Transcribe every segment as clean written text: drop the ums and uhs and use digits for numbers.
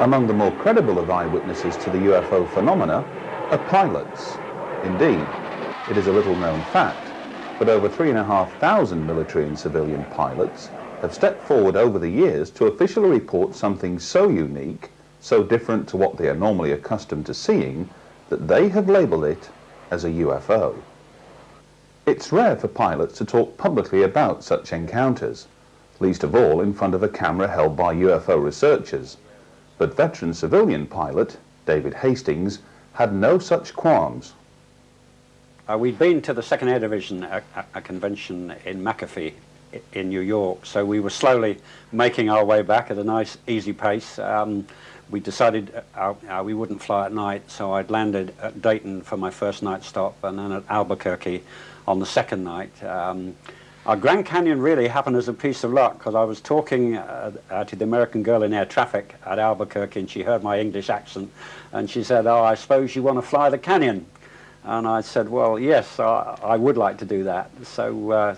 Among the more credible of eyewitnesses to the UFO phenomena are pilots. Indeed, it is a little-known fact, but over 3,500 military and civilian pilots have stepped forward over the years to officially report something so unique, so different to what they are normally accustomed to seeing, that they have labelled it as a UFO. It's rare for pilots to talk publicly about such encounters, least of all in front of a camera held by UFO researchers. But veteran civilian pilot David Hastings had no such qualms. We'd been to the 2nd Air Division, a convention in McAfee in New York, so we were slowly making our way back at a nice easy pace. We decided we wouldn't fly at night, so I'd landed at Dayton for my first night stop and then at Albuquerque on the second night. Our Grand Canyon really happened as a piece of luck, because I was talking to the American girl in air traffic at Albuquerque, and she heard my English accent, and she said, "Oh, I suppose you want to fly the canyon?" And I said, "Well, yes, I would like to do that." So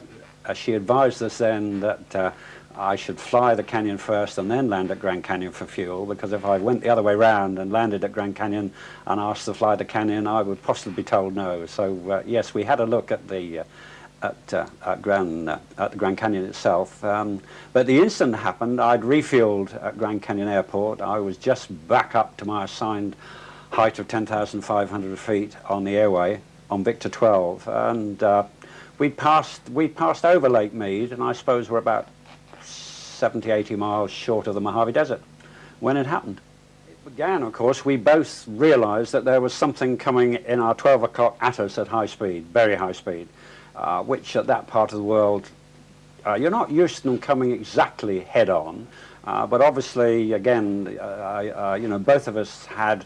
she advised us then that I should fly the canyon first and then land at Grand Canyon for fuel, because if I went the other way round and landed at Grand Canyon and asked to fly the canyon, I would possibly be told no. So yes, we had a look at the at the Grand Canyon itself. But the incident happened. I'd refueled at Grand Canyon Airport. I was just back up to my assigned height of 10,500 feet on the airway on Victor 12, and we passed over Lake Mead, and I suppose we're about 70, 80 miles short of the Mojave Desert when it happened. It began, of course, we both realized that there was something coming in our 12 o'clock at us at high speed, very high speed. Which at that part of the world, you're not used to them coming exactly head-on, but obviously, again, you know, both of us had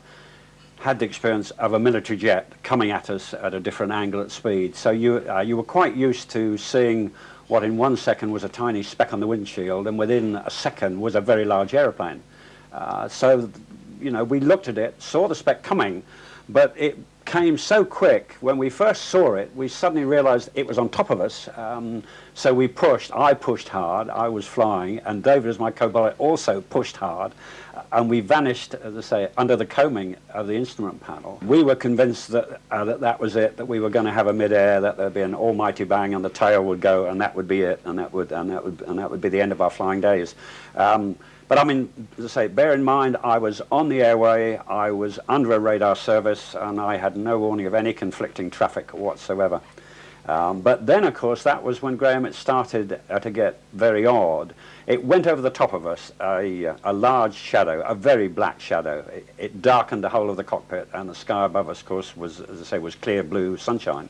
the experience of a military jet coming at us at a different angle at speed. So you were quite used to seeing what in 1 second was a tiny speck on the windshield, and within a second was a very large aeroplane. So, you know, we looked at it, saw the speck coming, but it came so quick. When we first saw it, we suddenly realized it was on top of us. So we pushed. I pushed hard. I was flying, and David, as my co-pilot, also pushed hard, and we vanished, as I say, under the coaming of the instrument panel. We were convinced that that was it, that we were going to have a mid-air, that there'd be an almighty bang, and the tail would go, and that would be it, and that would be the end of our flying days. But I mean, as I say, bear in mind, I was on the airway, I was under a radar service, and I had no warning of any conflicting traffic whatsoever. But then, of course, that was when, Graham, it started to get very odd. It went over the top of us, a large shadow, a very black shadow. It darkened the whole of the cockpit, and the sky above us, of course, was, as I say, was clear blue sunshine.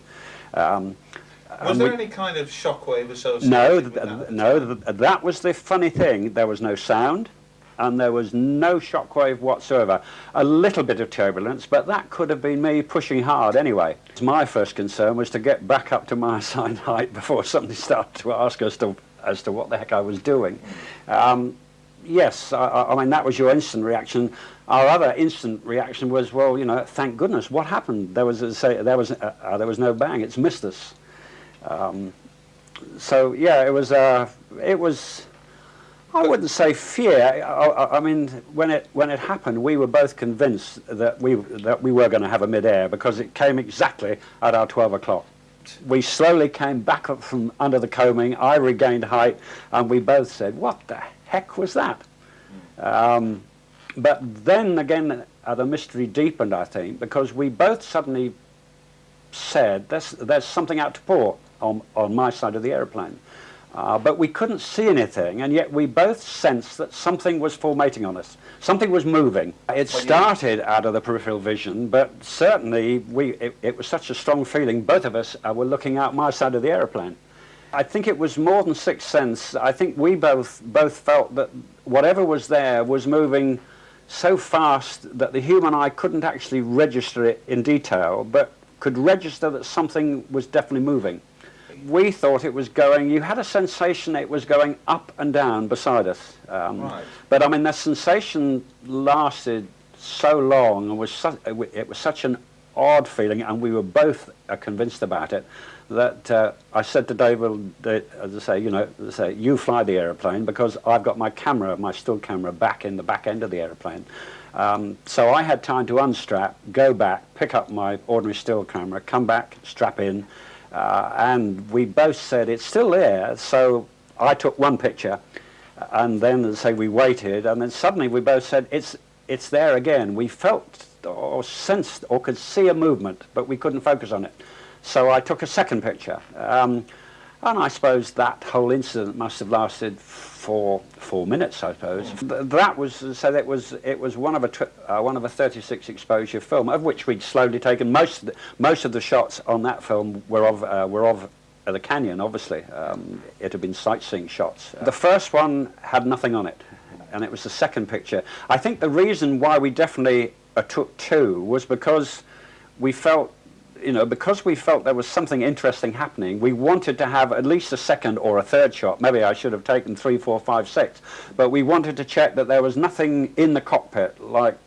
Was there any kind of shockwave associated with that? No, that was the funny thing. There was no sound, and there was no shockwave whatsoever. A little bit of turbulence, but that could have been me pushing hard anyway. My first concern was to get back up to my assigned height before somebody started to ask us as to what the heck I was doing. Yes, I mean, that was your instant reaction. Our other instant reaction was, well, you know, thank goodness, what happened? There was, as I say, there was no bang. It's missed us. So yeah, it was. I wouldn't say fear. I mean, when it happened, we were both convinced that we were going to have a mid-air, because it came exactly at our 12 o'clock. We slowly came back up from under the coaming. I regained height, and we both said, "What the heck was that?" But then again, the mystery deepened, I think, because we both suddenly said, there's something out to port on my side of the aeroplane. But we couldn't see anything, and yet we both sensed that something was formating on us. Something was moving. It started out of the peripheral vision, but certainly it was such a strong feeling. Both of us were looking out my side of the aeroplane. I think it was more than sixth sense. I think we both felt that whatever was there was moving so fast that the human eye couldn't actually register it in detail, but could register that something was definitely moving. We thought it was going, you had a sensation it was going up and down beside us. Right. But I mean, the sensation lasted so long, and it was such an odd feeling, and we were both convinced about it, that I said to David, as I say, you fly the aeroplane, because I've got my camera, my still camera, back in the back end of the aeroplane. So I had time to unstrap, go back, pick up my ordinary still camera, come back, strap in, and we both said it's still there. So I took one picture, and then, as I say, we waited, and then suddenly we both said it's there again. We felt or sensed or could see a movement, but we couldn't focus on it. So I took a second picture, and I suppose that whole incident must have lasted for 4 minutes, I suppose. That was, so it was one of a 36 exposure film, of which we'd slowly taken. Most of the shots on that film were of the canyon. Obviously, it had been sightseeing shots. The first one had nothing on it, and it was the second picture. I think the reason why we definitely took two was because we felt, because we felt there was something interesting happening, we wanted to have at least a second or a third shot. Maybe I should have taken 3, 4, 5, 6. But we wanted to check that there was nothing in the cockpit, like,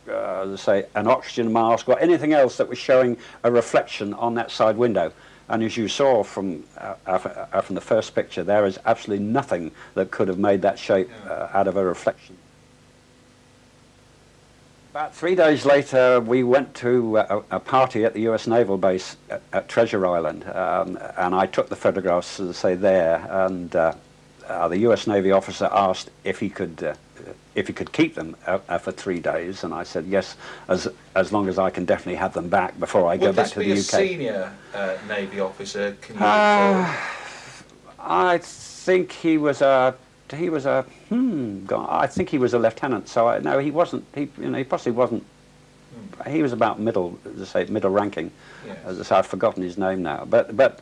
say, an oxygen mask or anything else that was showing a reflection on that side window. And as you saw from the first picture, there is absolutely nothing that could have made that shape out of a reflection. About 3 days later, we went to a party at the US Naval Base at Treasure Island, and I took the photographs, as I say, there, and the US Navy officer asked if he could keep them for 3 days, and I said yes, as long as I can definitely have them back before I go back to the UK. Would this be a senior Navy officer? Can you I think he was a I think he was a lieutenant. So no, he wasn't. He possibly wasn't. He was about middle, as I say, middle ranking. Yes. As I say, I've forgotten his name now. But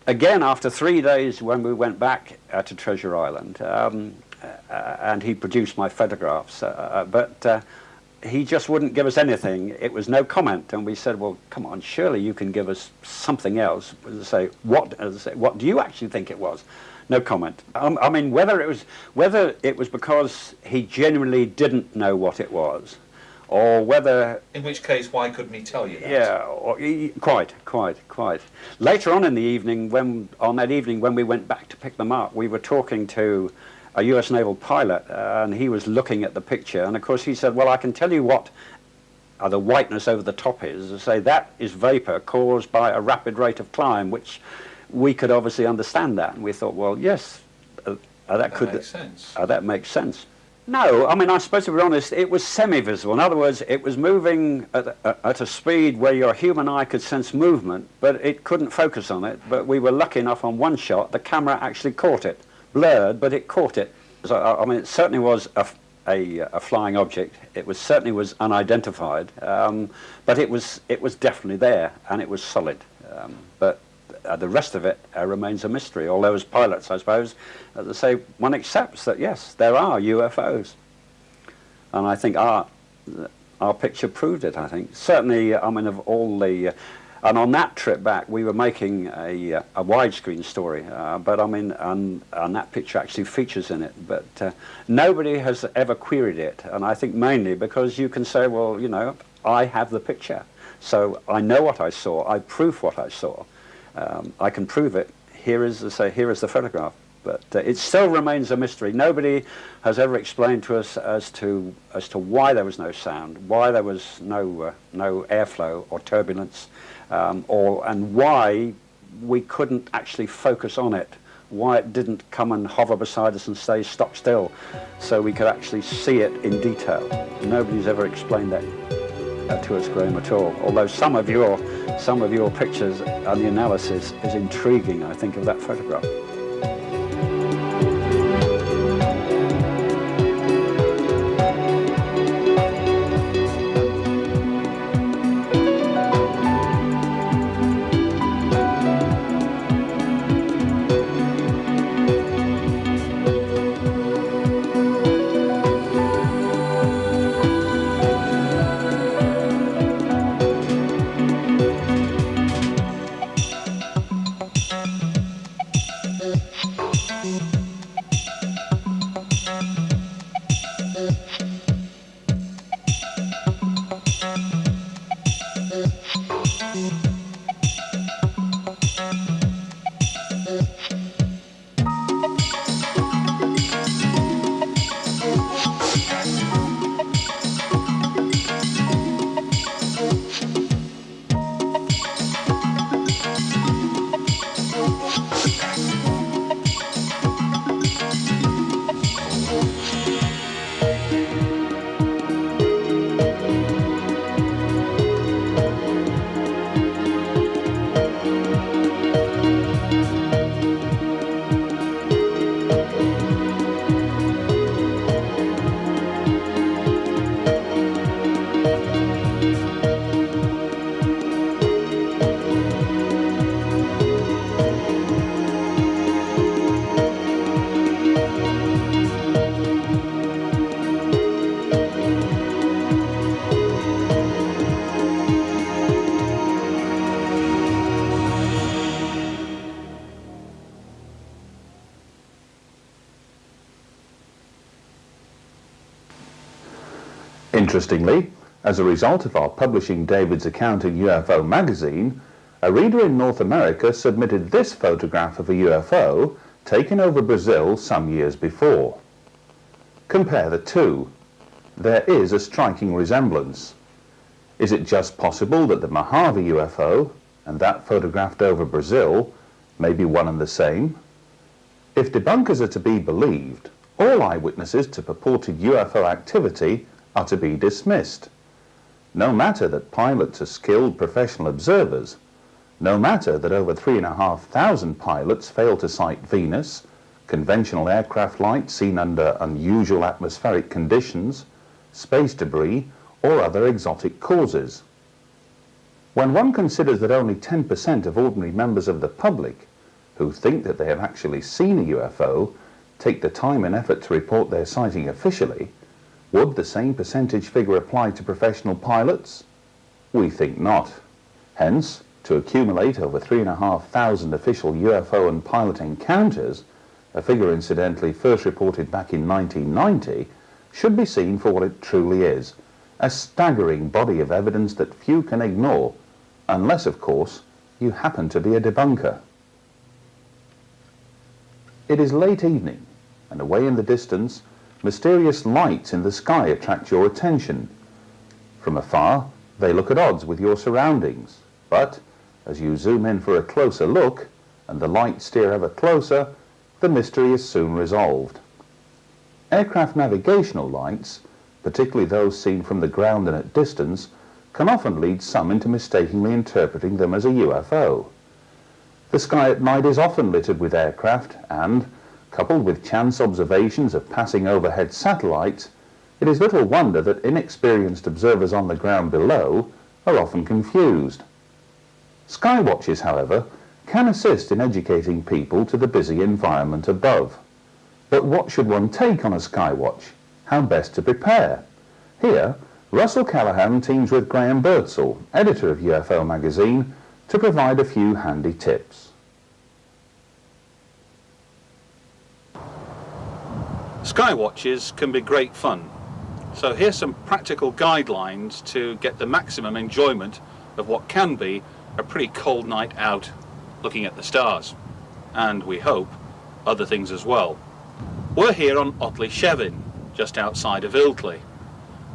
again, after 3 days, when we went back to Treasure Island, and he produced my photographs, but he just wouldn't give us anything. It was no comment, and we said, well, come on, surely you can give us something else. As I say, what do you actually think it was? No comment. I mean, whether it was because he genuinely didn't know what it was, or whether... In which case, why couldn't he tell you that? Yeah, quite. Later on in the evening, on that evening when we went back to pick them up, we were talking to a US naval pilot, and he was looking at the picture, and of course he said, well, I can tell you what the whiteness over the top is. I say, that is vapor caused by a rapid rate of climb, which we could obviously understand that, and we thought, well, yes, that makes sense. That makes sense. No, I mean, I suppose to be honest, it was semi-visible. In other words, it was moving at a speed where your human eye could sense movement, but it couldn't focus on it. But we were lucky enough on one shot, the camera actually caught it. Blurred, but it caught it. So, I mean, it certainly was a flying object. It certainly was unidentified, but it was definitely there, and it was solid. But the rest of it remains a mystery. Although as pilots, I suppose, as I say, one accepts that yes, there are UFOs, and I think our picture proved it. I think certainly. I mean, of all the, and on that trip back, we were making a widescreen story, but I mean, and that picture actually features in it. But nobody has ever queried it, and I think mainly because you can say, well, I have the picture, so I know what I saw. I prove what I saw. I can prove it. Here is the photograph. But it still remains a mystery. Nobody has ever explained to us as to why there was no sound, why there was no airflow or turbulence, and why we couldn't actually focus on it, why it didn't come and hover beside us and stay stock still, so we could actually see it in detail. Nobody's ever explained that. tourist groom at all. Although some of your pictures and the analysis is intriguing, I think, of that photograph. Interestingly, as a result of our publishing David's account in UFO magazine, a reader in North America submitted this photograph of a UFO taken over Brazil some years before. Compare the two. There is a striking resemblance. Is it just possible that the Mojave UFO and that photographed over Brazil may be one and the same? If debunkers are to be believed, all eyewitnesses to purported UFO activity are to be dismissed. No matter that pilots are skilled professional observers, no matter that over 3,500 pilots fail to sight Venus, conventional aircraft light seen under unusual atmospheric conditions, space debris, or other exotic causes. When one considers that only 10% of ordinary members of the public who think that they have actually seen a UFO take the time and effort to report their sighting officially, would the same percentage figure apply to professional pilots? We think not. Hence, to accumulate over 3,500 official UFO and pilot encounters, a figure incidentally first reported back in 1990, should be seen for what it truly is, a staggering body of evidence that few can ignore, unless, of course, you happen to be a debunker. It is late evening, and away in the distance, mysterious lights in the sky attract your attention. From afar, they look at odds with your surroundings, but as you zoom in for a closer look, and the lights steer ever closer, the mystery is soon resolved. Aircraft navigational lights, particularly those seen from the ground and at distance, can often lead some into mistakenly interpreting them as a UFO. The sky at night is often littered with aircraft and, coupled with chance observations of passing overhead satellites, it is little wonder that inexperienced observers on the ground below are often confused. Sky watches, however, can assist in educating people to the busy environment above. But what should one take on a sky watch? How best to prepare? Here, Russell Callahan teams with Graham Birdsall, editor of UFO magazine, to provide a few handy tips. Sky watches can be great fun, so here's some practical guidelines to get the maximum enjoyment of what can be a pretty cold night out looking at the stars, and we hope other things as well. We're here on Otley Shevin, just outside of Ilkley.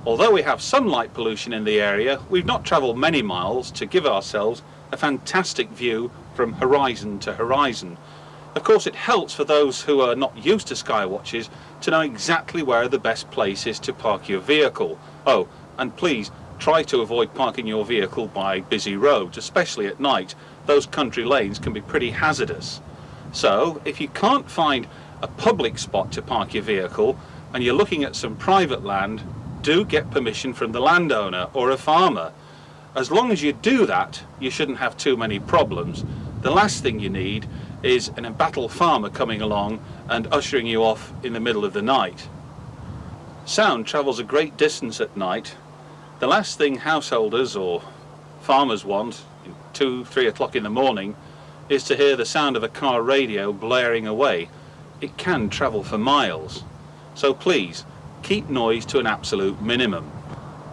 Although we have some light pollution in the area, we've not travelled many miles to give ourselves a fantastic view from horizon to horizon. Of course, it helps for those who are not used to sky watches to know exactly where the best place is to park your vehicle. Oh, and please try to avoid parking your vehicle by busy roads, especially at night. Those country lanes can be pretty hazardous. So if you can't find a public spot to park your vehicle and you're looking at some private land, do get permission from the landowner or a farmer. As long as you do that, you shouldn't have too many problems. The last thing you need is an embattled farmer coming along and ushering you off in the middle of the night. Sound travels a great distance at night. The last thing householders or farmers want at 2, 3 o'clock in the morning is to hear the sound of a car radio blaring away. It can travel for miles. So please, keep noise to an absolute minimum.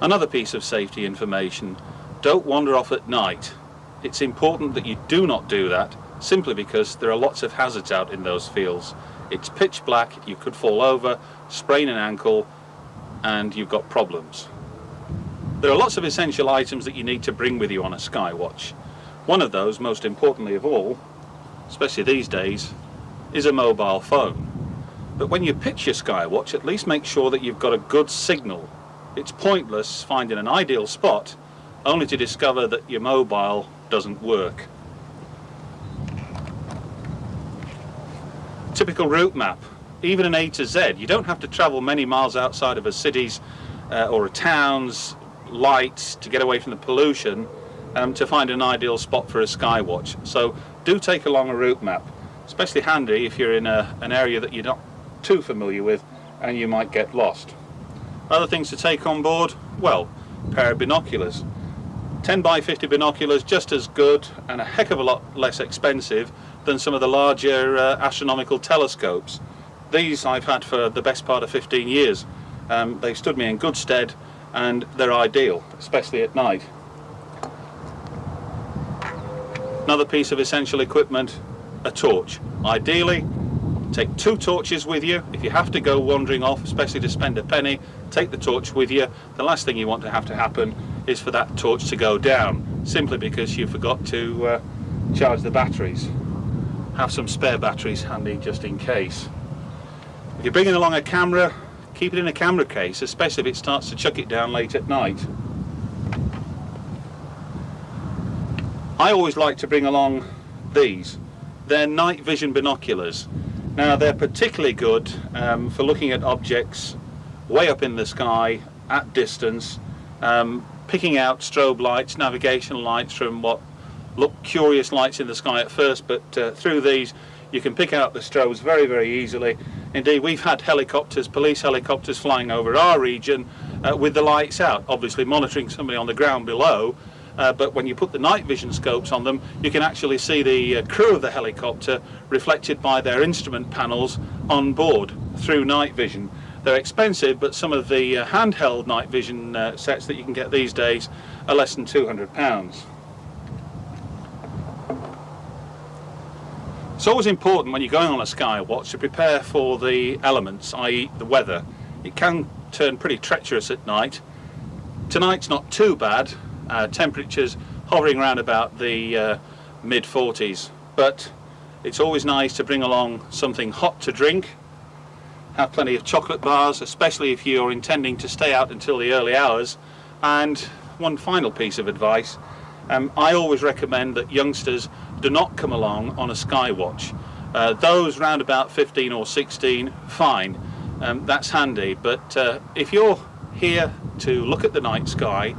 Another piece of safety information: don't wander off at night. It's important that you do not do that, simply because there are lots of hazards out in those fields. It's pitch black, you could fall over, sprain an ankle, and you've got problems. There are lots of essential items that you need to bring with you on a skywatch. One of those, most importantly of all, especially these days, is a mobile phone. But when you pitch your skywatch, at least make sure that you've got a good signal. It's pointless finding an ideal spot only to discover that your mobile doesn't work. Typical route map, even an A to Z. You don't have to travel many miles outside of a city's or a town's lights to get away from the pollution to find an ideal spot for a skywatch. So do take along a route map, especially handy if you're in an area that you're not too familiar with and you might get lost. Other things to take on board, well, a pair of binoculars. 10 by 50 binoculars, just as good and a heck of a lot less expensive than some of the larger astronomical telescopes. These I've had for the best part of 15 years. They've stood me in good stead and they're ideal, especially at night. Another piece of essential equipment, a torch. Ideally, take 2 torches with you. If you have to go wandering off, especially to spend a penny, take the torch with you. The last thing you want to have to happen is for that torch to go down, simply because you forgot to charge the batteries. Have some spare batteries handy just in case. If you're bringing along a camera, keep it in a camera case, especially if it starts to chuck it down late at night. I always like to bring along these. They're night vision binoculars. Now they're particularly good for looking at objects way up in the sky at distance, picking out strobe lights, navigation lights from what look curious lights in the sky at first, but through these you can pick out the strobes very, very easily. Indeed, we've had helicopters, police helicopters, flying over our region with the lights out, obviously monitoring somebody on the ground below. But when you put the night vision scopes on them, you can actually see the crew of the helicopter reflected by their instrument panels on board through night vision. They're expensive, but some of the handheld night vision sets that you can get these days are less than £200. It's always important when you're going on a skywatch to prepare for the elements, i.e. the weather. It can turn pretty treacherous at night. Tonight's not too bad. Temperatures hovering around about the mid-40s, but it's always nice to bring along something hot to drink. Have plenty of chocolate bars, especially if you're intending to stay out until the early hours. And one final piece of advice, I always recommend that youngsters do not come along on a skywatch. Those round about 15 or 16, fine, that's handy, but if you're here to look at the night sky,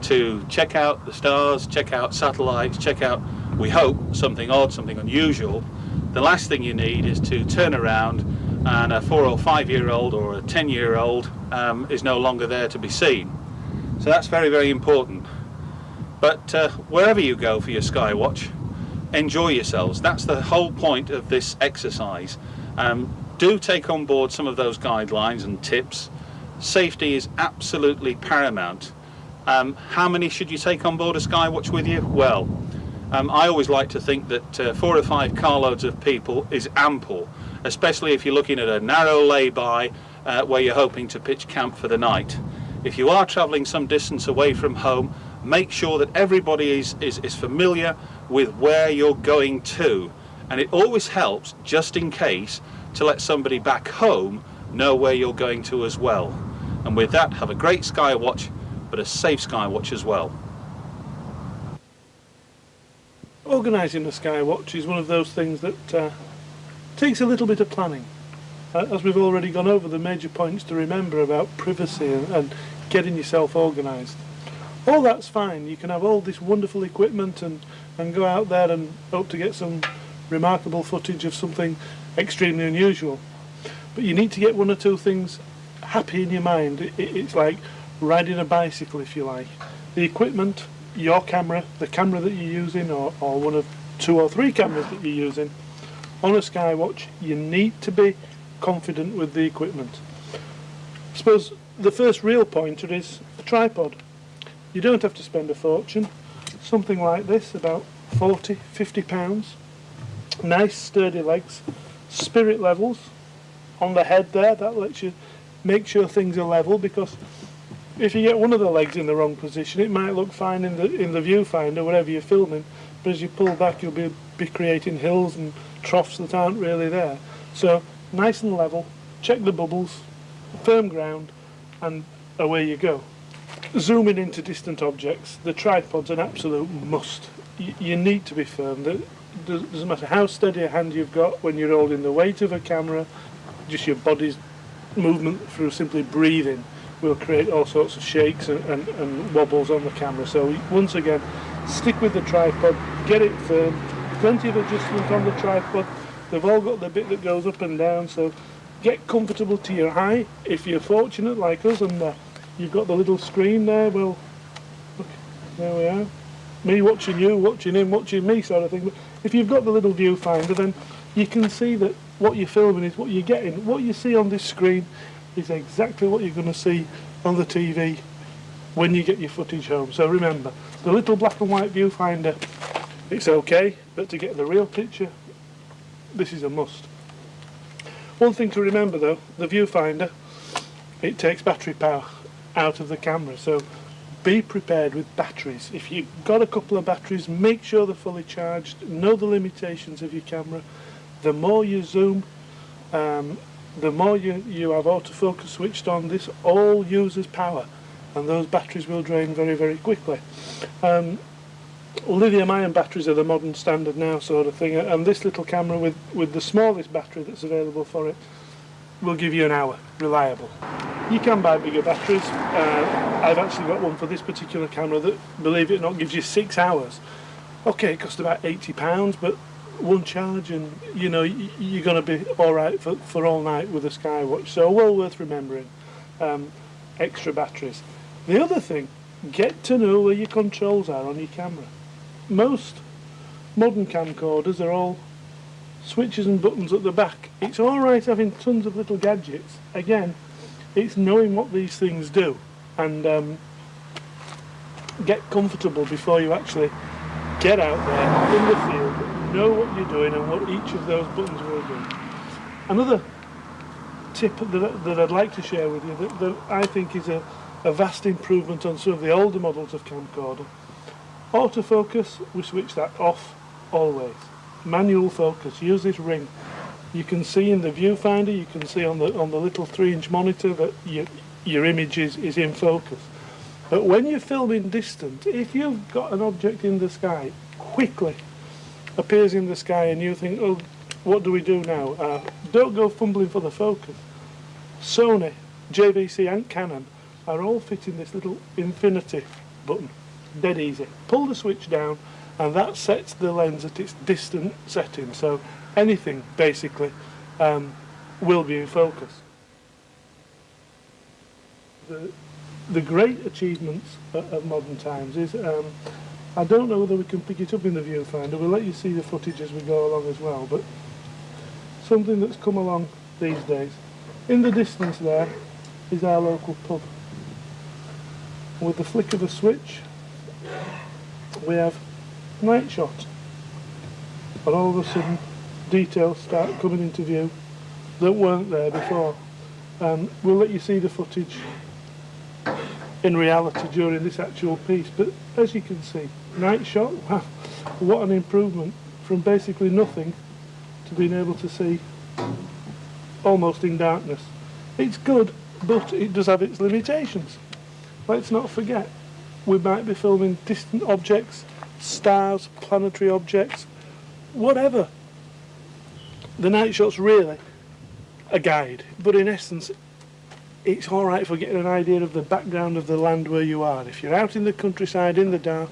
to check out the stars, check out satellites, check out, we hope, something odd, something unusual, the last thing you need is to turn around and a 4 or 5 year old or a 10-year-old is no longer there to be seen. So that's very, very important. But wherever you go for your skywatch, enjoy yourselves. That's the whole point of this exercise. Do take on board some of those guidelines and tips. Safety is absolutely paramount. How many should you take on board a skywatch with you? Well, I always like to think that 4 or 5 carloads of people is ample, especially if you're looking at a narrow lay-by where you're hoping to pitch camp for the night. If you are travelling some distance away from home, make sure that everybody is familiar with where you're going to, and it always helps, just in case, to let somebody back home know where you're going to as well. And with that, have a great skywatch. but a safe skywatch as well. Organising a skywatch is one of those things that takes a little bit of planning. As we've already gone over the major points to remember about privacy and getting yourself organised. All that's fine. You can have all this wonderful equipment and go out there and hope to get some remarkable footage of something extremely unusual. But you need to get one or two things happy in your mind. It's like riding a bicycle, if you like. The equipment, your camera, the camera that you're using, or one of 2 or 3 cameras that you're using, on a skywatch, you need to be confident with the equipment. I suppose the first real pointer is a tripod. You don't have to spend a fortune. Something like this, about 40, 50 pounds. Nice sturdy legs, spirit levels on the head there, that lets you make sure things are level, because if you get one of the legs in the wrong position, it might look fine in the viewfinder wherever you're filming, but as you pull back you'll be creating hills and troughs that aren't really there. So nice and level, check the bubbles, firm ground, and away you go. Zooming into distant objects, the tripod's an absolute must. You need to be firm. Doesn't matter how steady a hand you've got when you're holding the weight of a camera, just your body's movement through simply breathing will create all sorts of shakes and wobbles on the camera. So once again, stick with the tripod, get it firm, plenty of adjustment on the tripod. They've all got the bit that goes up and down, so get comfortable to your eye. If you're fortunate like us and you've got the little screen there, well, look, there we are. Me watching you, watching him, watching me sort of thing. But if you've got the little viewfinder, then you can see that what you're filming is what you're getting. What you see on this screen is exactly what you're going to see on the TV when you get your footage home. So remember, the little black and white viewfinder, it's okay, but to get the real picture, this is a must. One thing to remember though, the viewfinder, it takes battery power out of the camera, so be prepared with batteries. If you've got a couple of batteries, make sure they're fully charged, know the limitations of your camera. The more you zoom, the more you have autofocus switched on. This all uses power, and those batteries will drain very, very quickly. Lithium-ion batteries are the modern standard now, sort of thing, and this little camera with the smallest battery that's available for it will give you an hour, reliable. You can buy bigger batteries. I've actually got one for this particular camera that, believe it or not, gives you 6 hours. Okay, it cost about £80, but one charge and you know you're going to be alright for all night with a skywatch, so well worth remembering. Extra batteries. The other thing, get to know where your controls are on your camera. Most modern camcorders are all switches and buttons at the back. It's alright having tons of little gadgets. Again, it's knowing what these things do, and get comfortable before you actually get out there in the field. Know what you're doing and what each of those buttons will do. Another tip that I'd like to share with you that I think is a vast improvement on some of the older models of camcorder. Autofocus, we switch that off always. Manual focus, use this ring. You can see in the viewfinder, you can see on the little 3-inch monitor that your image is in focus. But when you're filming distant, if you've got an object in the sky, quickly appears in the sky and you think, oh, what do we do now? Don't go fumbling for the focus. Sony, JVC and Canon are all fitting this little infinity button. Dead easy. Pull the switch down and that sets the lens at its distant setting, so anything basically will be in focus. The great achievements of modern times is, I don't know whether we can pick it up in the viewfinder, we'll let you see the footage as we go along as well, but something that's come along these days. In the distance there is our local pub. With the flick of a switch we have night shot, and all of a sudden details start coming into view that weren't there before. We'll let you see the footage in reality during this actual piece, but as you can see, night shot, wow, what an improvement from basically nothing to being able to see almost in darkness. It's good, but it does have its limitations. let's not forget, we might be filming distant objects, stars, planetary objects, whatever. The night shot's really a guide, but in essence it's alright for getting an idea of the background of the land where you are. If you're out in the countryside in the dark,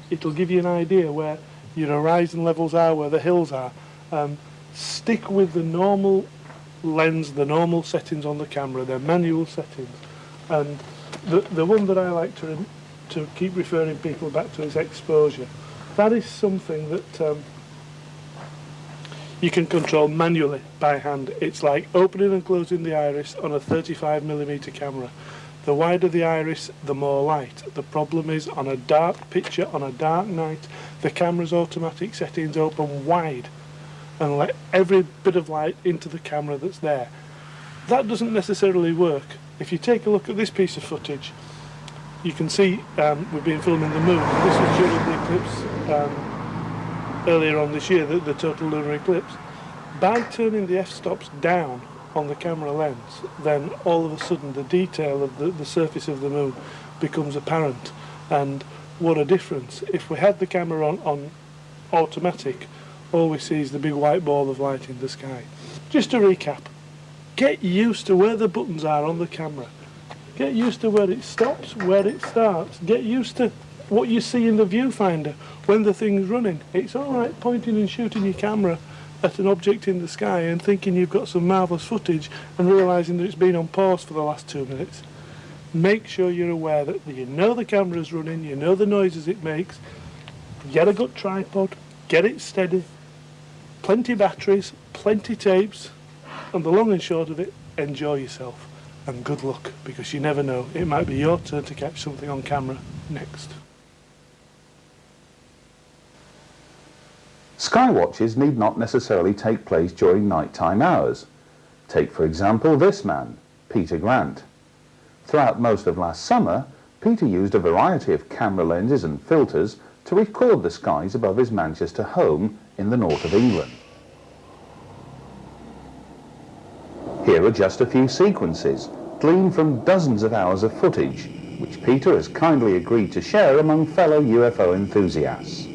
it'll give you an idea where your horizon levels are, where the hills are. Stick with the normal lens, the normal settings on the camera, their manual settings. And the one that I like to keep referring people back to is exposure. That is something that you can control manually by hand. It's like opening and closing the iris on a 35mm camera. The wider the iris, the more light. The problem is, on a dark picture, on a dark night, the camera's automatic settings open wide and let every bit of light into the camera that's there. That doesn't necessarily work. If you take a look at this piece of footage, you can see we've been filming the moon. This was during the eclipse earlier on this year, the total lunar eclipse. By turning the f-stops down on the camera lens, then all of a sudden the detail of the surface of the moon becomes apparent. And what a difference. If we had the camera on automatic, all we see is the big white ball of light in the sky. Just to recap, get used to where the buttons are on the camera. Get used to where it stops, where it starts. Get used to what you see in the viewfinder when the thing's running. It's alright pointing and shooting your camera at an object in the sky and thinking you've got some marvellous footage and realising that it's been on pause for the last 2 minutes. Make sure you're aware that you know the camera's running, you know the noises it makes. Get a good tripod, get it steady, plenty batteries, plenty tapes, and the long and short of it, enjoy yourself. And good luck, because you never know, it might be your turn to catch something on camera next. Skywatches need not necessarily take place during nighttime hours. Take, for example, this man, Peter Grant. Throughout most of last summer, Peter used a variety of camera lenses and filters to record the skies above his Manchester home in the north of England. Here are just a few sequences, gleaned from dozens of hours of footage, which Peter has kindly agreed to share among fellow UFO enthusiasts.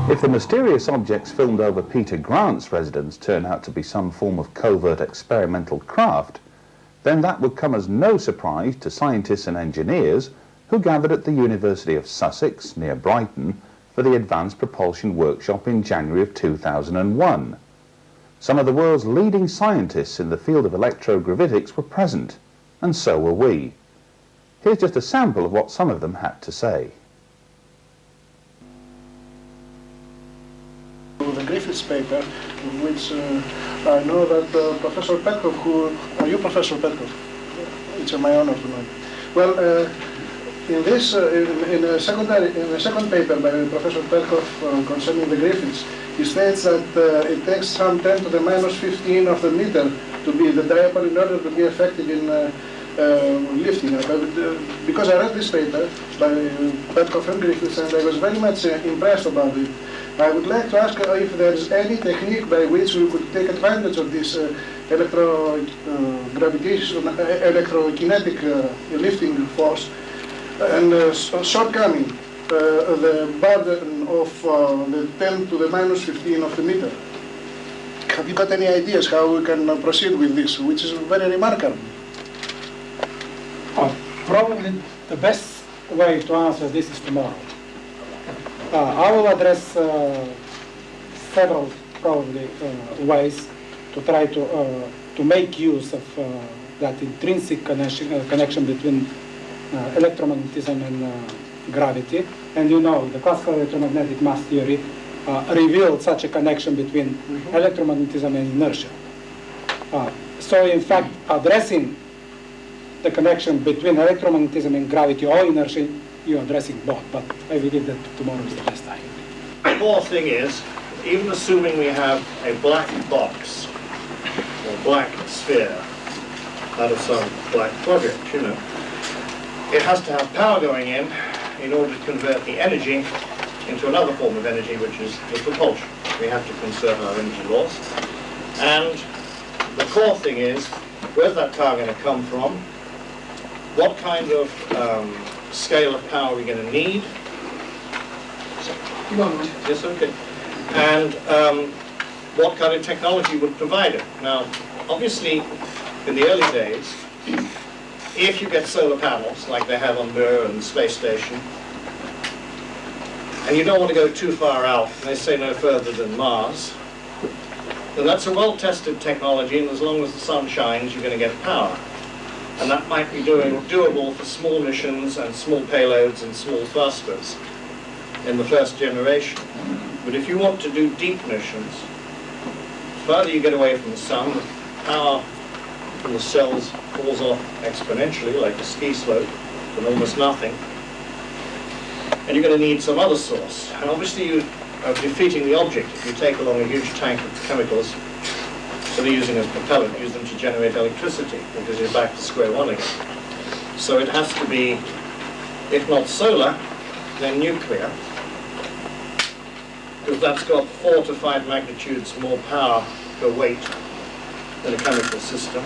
If the mysterious objects filmed over Peter Grant's residence turn out to be some form of covert experimental craft, then that would come as no surprise to scientists and engineers who gathered at the University of Sussex, near Brighton, for the Advanced Propulsion Workshop in January of 2001. Some of the world's leading scientists in the field of electrogravitics were present, and so were we. Here's just a sample of what some of them had to say. The Griffiths paper, which I know that Professor Petkov, are you Professor Petkov? It's my honor to know. Well, in this, in a second paper by Professor Petkov concerning the Griffiths, he states that it takes some 10 to the minus 15 of the meter to be the dipole in order to be effective in lifting. Because I read this paper by Petkov and Griffiths, and I was very much impressed about it. I would like to ask if there is any technique by which we could take advantage of this electrokinetic lifting force and shortcoming the burden of the 10 to the minus 15 of the meter. Have you got any ideas how we can proceed with this, which is very remarkable? Probably the best way to answer this is tomorrow. I will address several probably ways to try to make use of that intrinsic connection between electromagnetism and gravity. And you know, the classical electromagnetic mass theory revealed such a connection between electromagnetism and inertia. So in fact, addressing the connection between electromagnetism and gravity or inertia, you're addressing both, but I believe that tomorrow is the best time. The more thing is, even assuming we have a black box or black sphere out of some black project, you know, it has to have power going in order to convert the energy into another form of energy, which is the propulsion. We have to conserve our energy laws. And the core thing is, where's that power going to come from? What kind of scale of power are we going to need? Yes, okay. And what kind of technology would provide it? Now, obviously, in the early days, if you get solar panels, like they have on Mir and the space station, and you don't want to go too far out, and they say no further than Mars, then that's a well-tested technology, and as long as the sun shines, you're going to get power. And that might be doable for small missions and small payloads and small thrusters in the first generation. But if you want to do deep missions, the further you get away from the sun, the power from the cells falls off exponentially, like a ski slope, from almost nothing. And you're going to need some other source. And obviously you are defeating the object if you take along a huge tank of chemicals that are using as propellant, use them to generate electricity, because you're back to square one again. So it has to be, if not solar, then nuclear, because that's got 4 to 5 magnitudes more power per weight than a chemical system.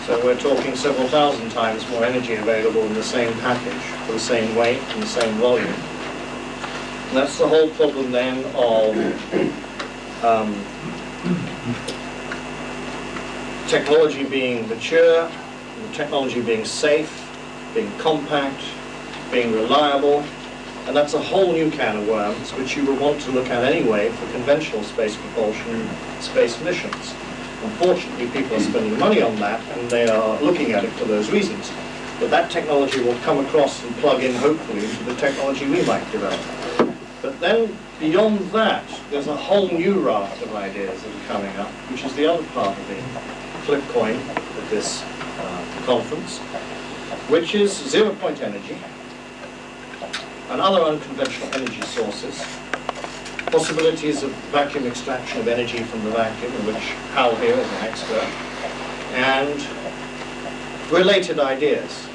So we're talking several thousand times more energy available in the same package, for the same weight and the same volume. And that's the whole problem then of technology being mature, technology being safe, being compact, being reliable, and that's a whole new can of worms which you will want to look at anyway for conventional space propulsion, space missions. Unfortunately, people are spending money on that, and they are looking at it for those reasons. But that technology will come across and plug in, hopefully, into the technology we might develop. But then, beyond that, there's a whole new raft of ideas that are coming up, which is the other part of the flip coin of this conference, which is zero-point energy and other unconventional energy sources, possibilities of vacuum extraction of energy from the vacuum, in which Hal here is an expert, and related ideas.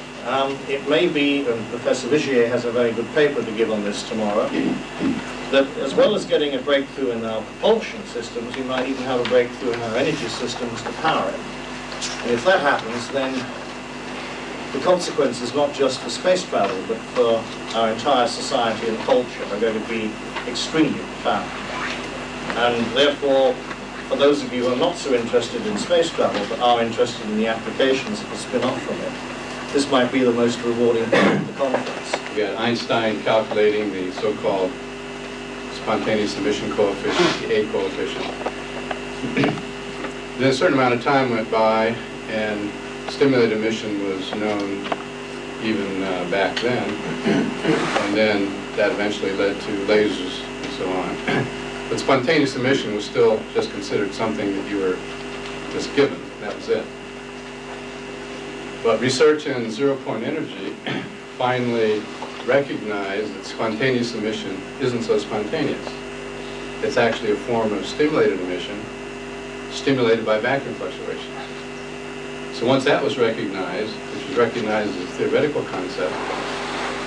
It may be, and Professor Vigier has a very good paper to give on this tomorrow, that as well as getting a breakthrough in our propulsion systems, we might even have a breakthrough in our energy systems to power it. And if that happens, then the consequences, not just for space travel, but for our entire society and culture, are going to be extremely profound. And therefore, for those of you who are not so interested in space travel but are interested in the applications that will spin off from it, this might be the most rewarding part of the conference. We had Einstein calculating the so-called spontaneous emission coefficient, the A coefficient. Then a certain amount of time went by, and stimulated emission was known even back then, and then that eventually led to lasers and so on. But spontaneous emission was still just considered something that you were just given. That was it. But research in zero-point energy finally recognized that spontaneous emission isn't so spontaneous. It's actually a form of stimulated emission, stimulated by vacuum fluctuations. So once that was recognized, which was recognized as a theoretical concept,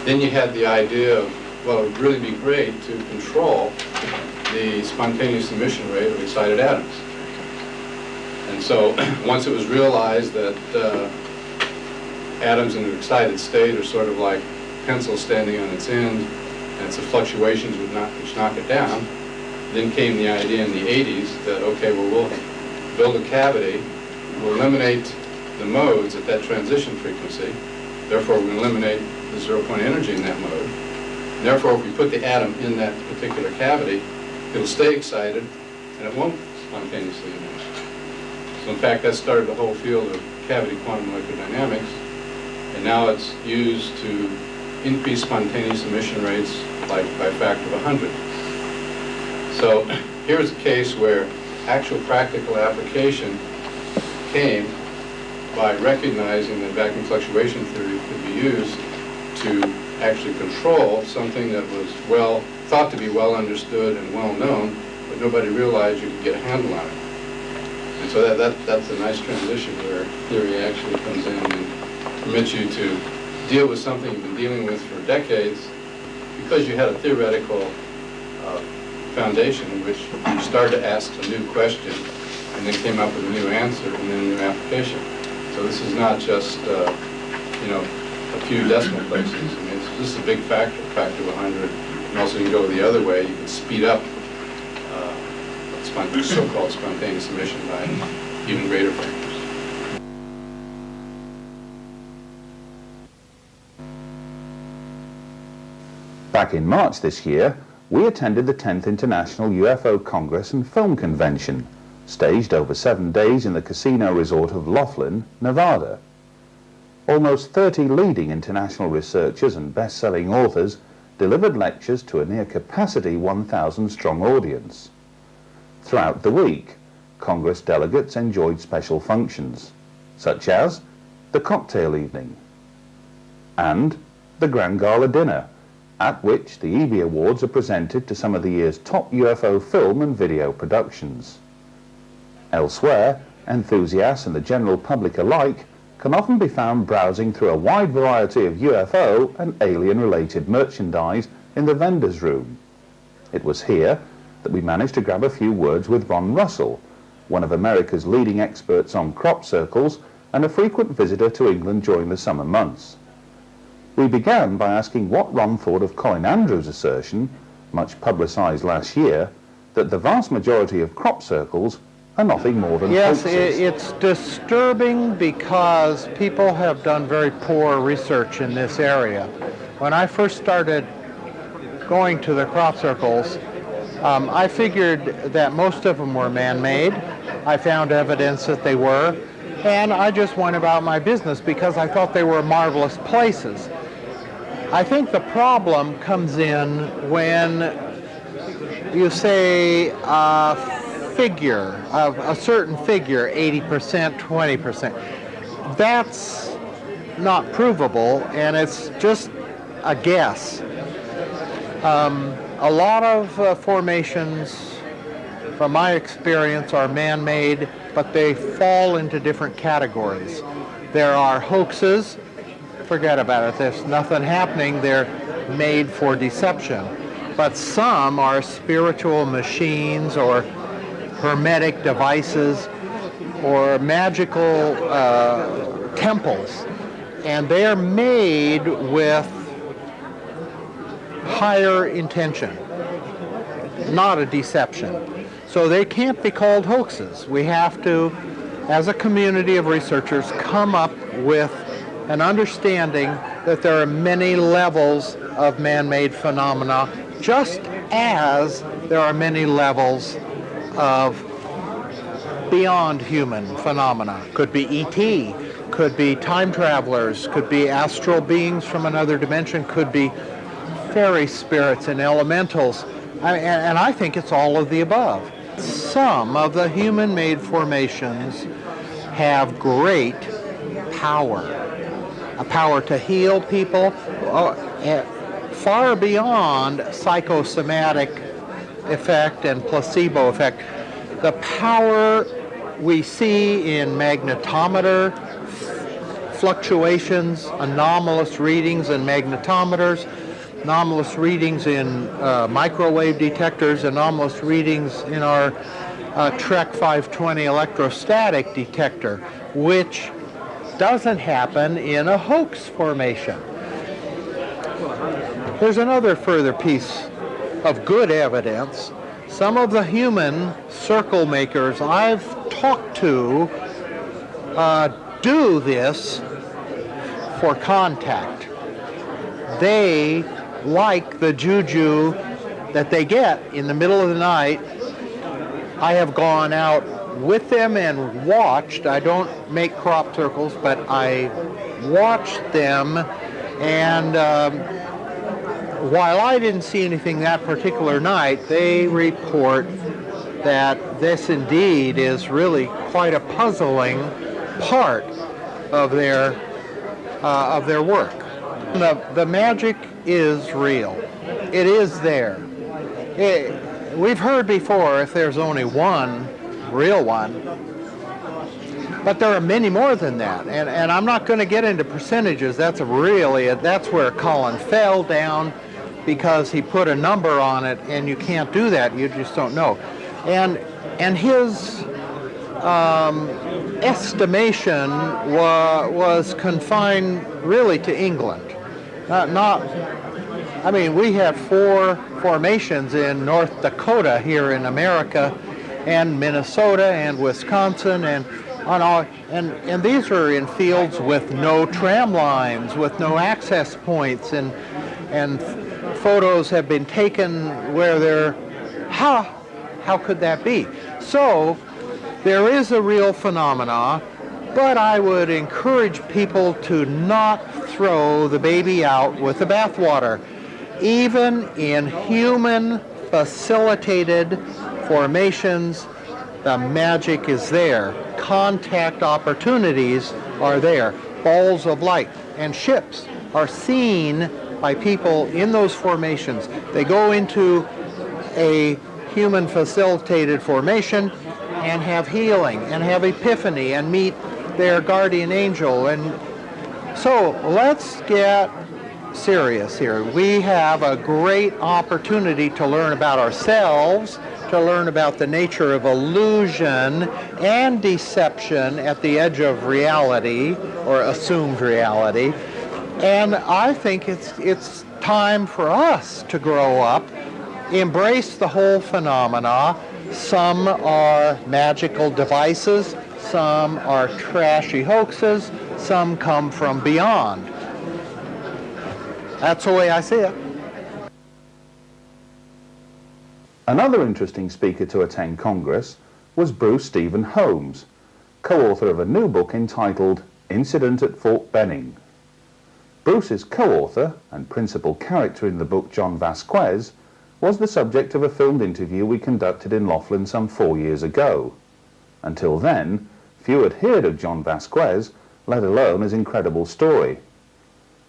then you had the idea of, well, it would really be great to control the spontaneous emission rate of excited atoms. And so once it was realized that atoms in an excited state are sort of like pencils standing on its end, and it's the fluctuations which knock it down, then came the idea in the 80s that, okay, well, we'll build a cavity, we'll eliminate the modes at that transition frequency, therefore we eliminate the zero-point energy in that mode. And therefore, if we put the atom in that particular cavity, it'll stay excited, and it won't spontaneously emit. So in fact, that started the whole field of cavity quantum electrodynamics, and now it's used to increase spontaneous emission rates like by a factor of 100. So here's a case where actual practical application came by recognizing that vacuum fluctuation theory could be used to actually control something that was thought to be well understood and well known, but nobody realized you could get a handle on it. And so that's a nice transition where theory actually comes in and permits you to deal with something you've been dealing with for decades because you had a theoretical foundation in which you started to ask a new question and then came up with a new answer and then a new application. So this is not just a few decimal places. I mean, this is a big factor of 100. And also you can go the other way. You can speed up so-called spontaneous emission by even greater factors. Back in March this year, we attended the 10th International UFO Congress and Film Convention, staged over 7 days in the casino resort of Laughlin, Nevada. Almost 30 leading international researchers and best-selling authors delivered lectures to a near-capacity 1,000-strong audience. Throughout the week, Congress delegates enjoyed special functions, such as the cocktail evening and the Grand Gala dinner, at which the EV Awards are presented to some of the year's top UFO film and video productions. Elsewhere, enthusiasts and the general public alike can often be found browsing through a wide variety of UFO and alien-related merchandise in the vendor's room. It was here that we managed to grab a few words with Ron Russell, one of America's leading experts on crop circles and a frequent visitor to England during the summer months. We began by asking what Ron thought of Colin Andrews' assertion, much publicised last year, that the vast majority of crop circles are nothing more than hoaxes. Yes, it's disturbing because people have done very poor research in this area. When I first started going to the crop circles, I figured that most of them were man-made. I found evidence that they were, and I just went about my business because I thought they were marvelous places. I think the problem comes in when you say a figure, of a certain figure, 80%, 20%. That's not provable, and it's just a guess. A lot of formations, from my experience, are man-made, but they fall into different categories. There are hoaxes. Forget about it. There's nothing happening. They're made for deception. But some are spiritual machines or hermetic devices or magical temples. And they are made with higher intention, not a deception. So they can't be called hoaxes. We have to, as a community of researchers, come up with an understanding that there are many levels of man-made phenomena, just as there are many levels of beyond human phenomena. Could be ET, could be time travelers, could be astral beings from another dimension, could be fairy spirits and elementals. And I think it's all of the above. Some of the human-made formations have great power. A power to heal people, far beyond psychosomatic effect and placebo effect. The power we see in magnetometer fluctuations, anomalous readings in magnetometers, anomalous readings in microwave detectors, anomalous readings in our Trek 520 electrostatic detector, which doesn't happen in a hoax formation. There's another further piece of good evidence. Some of the human circle makers I've talked to do this for contact. They like the juju that they get in the middle of the night. I have gone out with them and watched. I don't make crop circles, but I watched them, and while I didn't see anything that particular night, they report that this indeed is really quite a puzzling part of their work. The magic is real. It is there. We've heard before if there's only one real one, but there are many more than that. And I'm not going to get into percentages. That's where Colin fell down, because he put a number on it, and you can't do that. You just don't know. And his estimation was confined really to England. I mean, we have 4 formations in North Dakota here in America, and Minnesota and Wisconsin, and these are in fields with no tram lines, with no access points, and photos have been taken where they're, how could that be? So there is a real phenomena, but I would encourage people to not throw the baby out with the bathwater. Even in human facilitated formations, the magic is there. Contact opportunities are there. Balls of light and ships are seen by people in those formations. They go into a human facilitated formation and have healing and have epiphany and meet their guardian angel. And so let's get serious here. We have a great opportunity to learn about ourselves, to learn about the nature of illusion and deception at the edge of reality or assumed reality. And I think it's time for us to grow up, embrace the whole phenomena. Some are magical devices, some are trashy hoaxes, some come from beyond. That's the way I see it. Another interesting speaker to attend Congress was Bruce Stephen Holmes, co-author of a new book entitled Incident at Fort Benning. Bruce's co-author and principal character in the book, John Vasquez, was the subject of a filmed interview we conducted in Laughlin some 4 years ago. Until then, few had heard of John Vasquez, let alone his incredible story.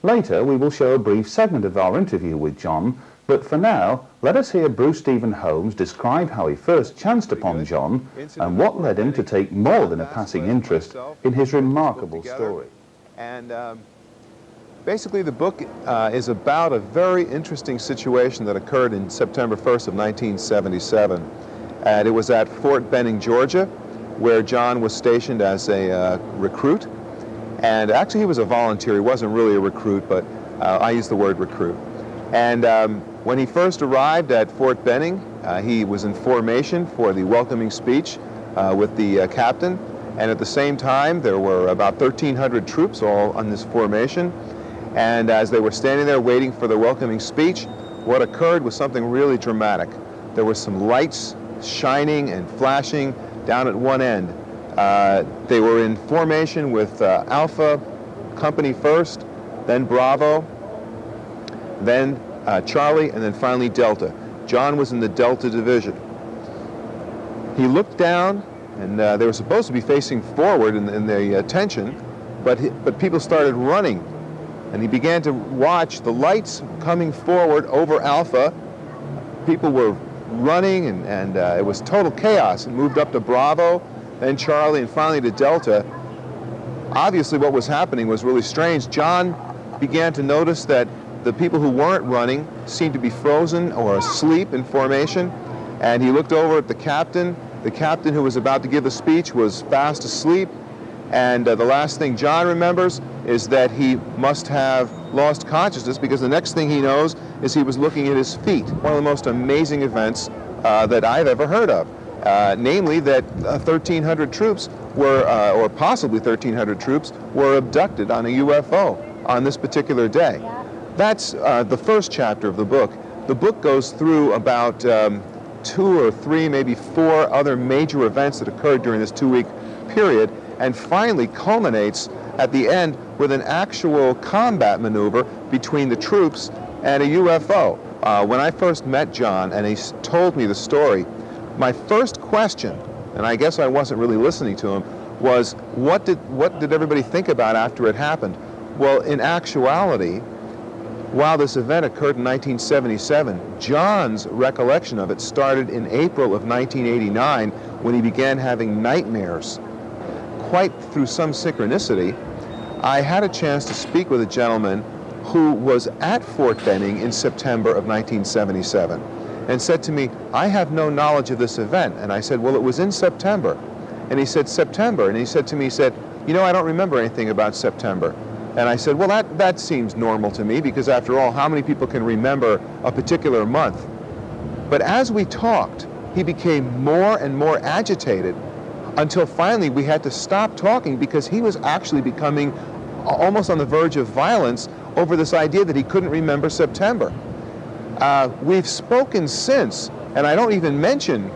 Later, we will show a brief segment of our interview with John, but for now, let us hear Bruce Stephen Holmes describe how he first chanced upon John and what led him to take more than a passing interest in his remarkable story. And basically, the book is about a very interesting situation that occurred in September 1st of 1977. And it was at Fort Benning, Georgia, where John was stationed as a recruit. And actually, he was a volunteer. He wasn't really a recruit, but I use the word recruit. And when he first arrived at Fort Benning, He was in formation for the welcoming speech with the captain, and at the same time there were about 1,300 troops all on this formation. And as they were standing there waiting for the welcoming speech, what occurred was something really dramatic. There were some lights shining and flashing down at one end. They were in formation with Alpha Company first, then Bravo, then Charlie, and then finally Delta. John was in the Delta division. He looked down, and they were supposed to be facing forward in the attention, but people started running. And he began to watch the lights coming forward over Alpha. People were running, and it was total chaos. It moved up to Bravo, then Charlie, and finally to Delta. Obviously what was happening was really strange. John began to notice that the people who weren't running seemed to be frozen or asleep in formation, and he looked over at the captain. The captain who was about to give the speech was fast asleep, and the last thing John remembers is that he must have lost consciousness, because the next thing he knows is he was looking at his feet. One of the most amazing events that I've ever heard of. Namely that 1,300 troops were, or possibly 1,300 troops, were abducted on a UFO on this particular day. That's the first chapter of the book. The book goes through about 2 or 3, maybe 4 other major events that occurred during this 2-week period, and finally culminates at the end with an actual combat maneuver between the troops and a UFO. When I first met John and he told me the story, my first question, and I guess I wasn't really listening to him, was what did everybody think about after it happened? Well, in actuality, while this event occurred in 1977, John's recollection of it started in April of 1989 when he began having nightmares. Quite through some synchronicity, I had a chance to speak with a gentleman who was at Fort Benning in September of 1977 and said to me, "I have no knowledge of this event." And I said, "Well, it was in September." And he said, "September?" And he said to me, he said, "You know, I don't remember anything about September." And I said, "Well, that seems normal to me, because after all, how many people can remember a particular month?" But as we talked, he became more and more agitated, until finally we had to stop talking, because he was actually becoming almost on the verge of violence over this idea that he couldn't remember September. We've spoken since, and I don't even mention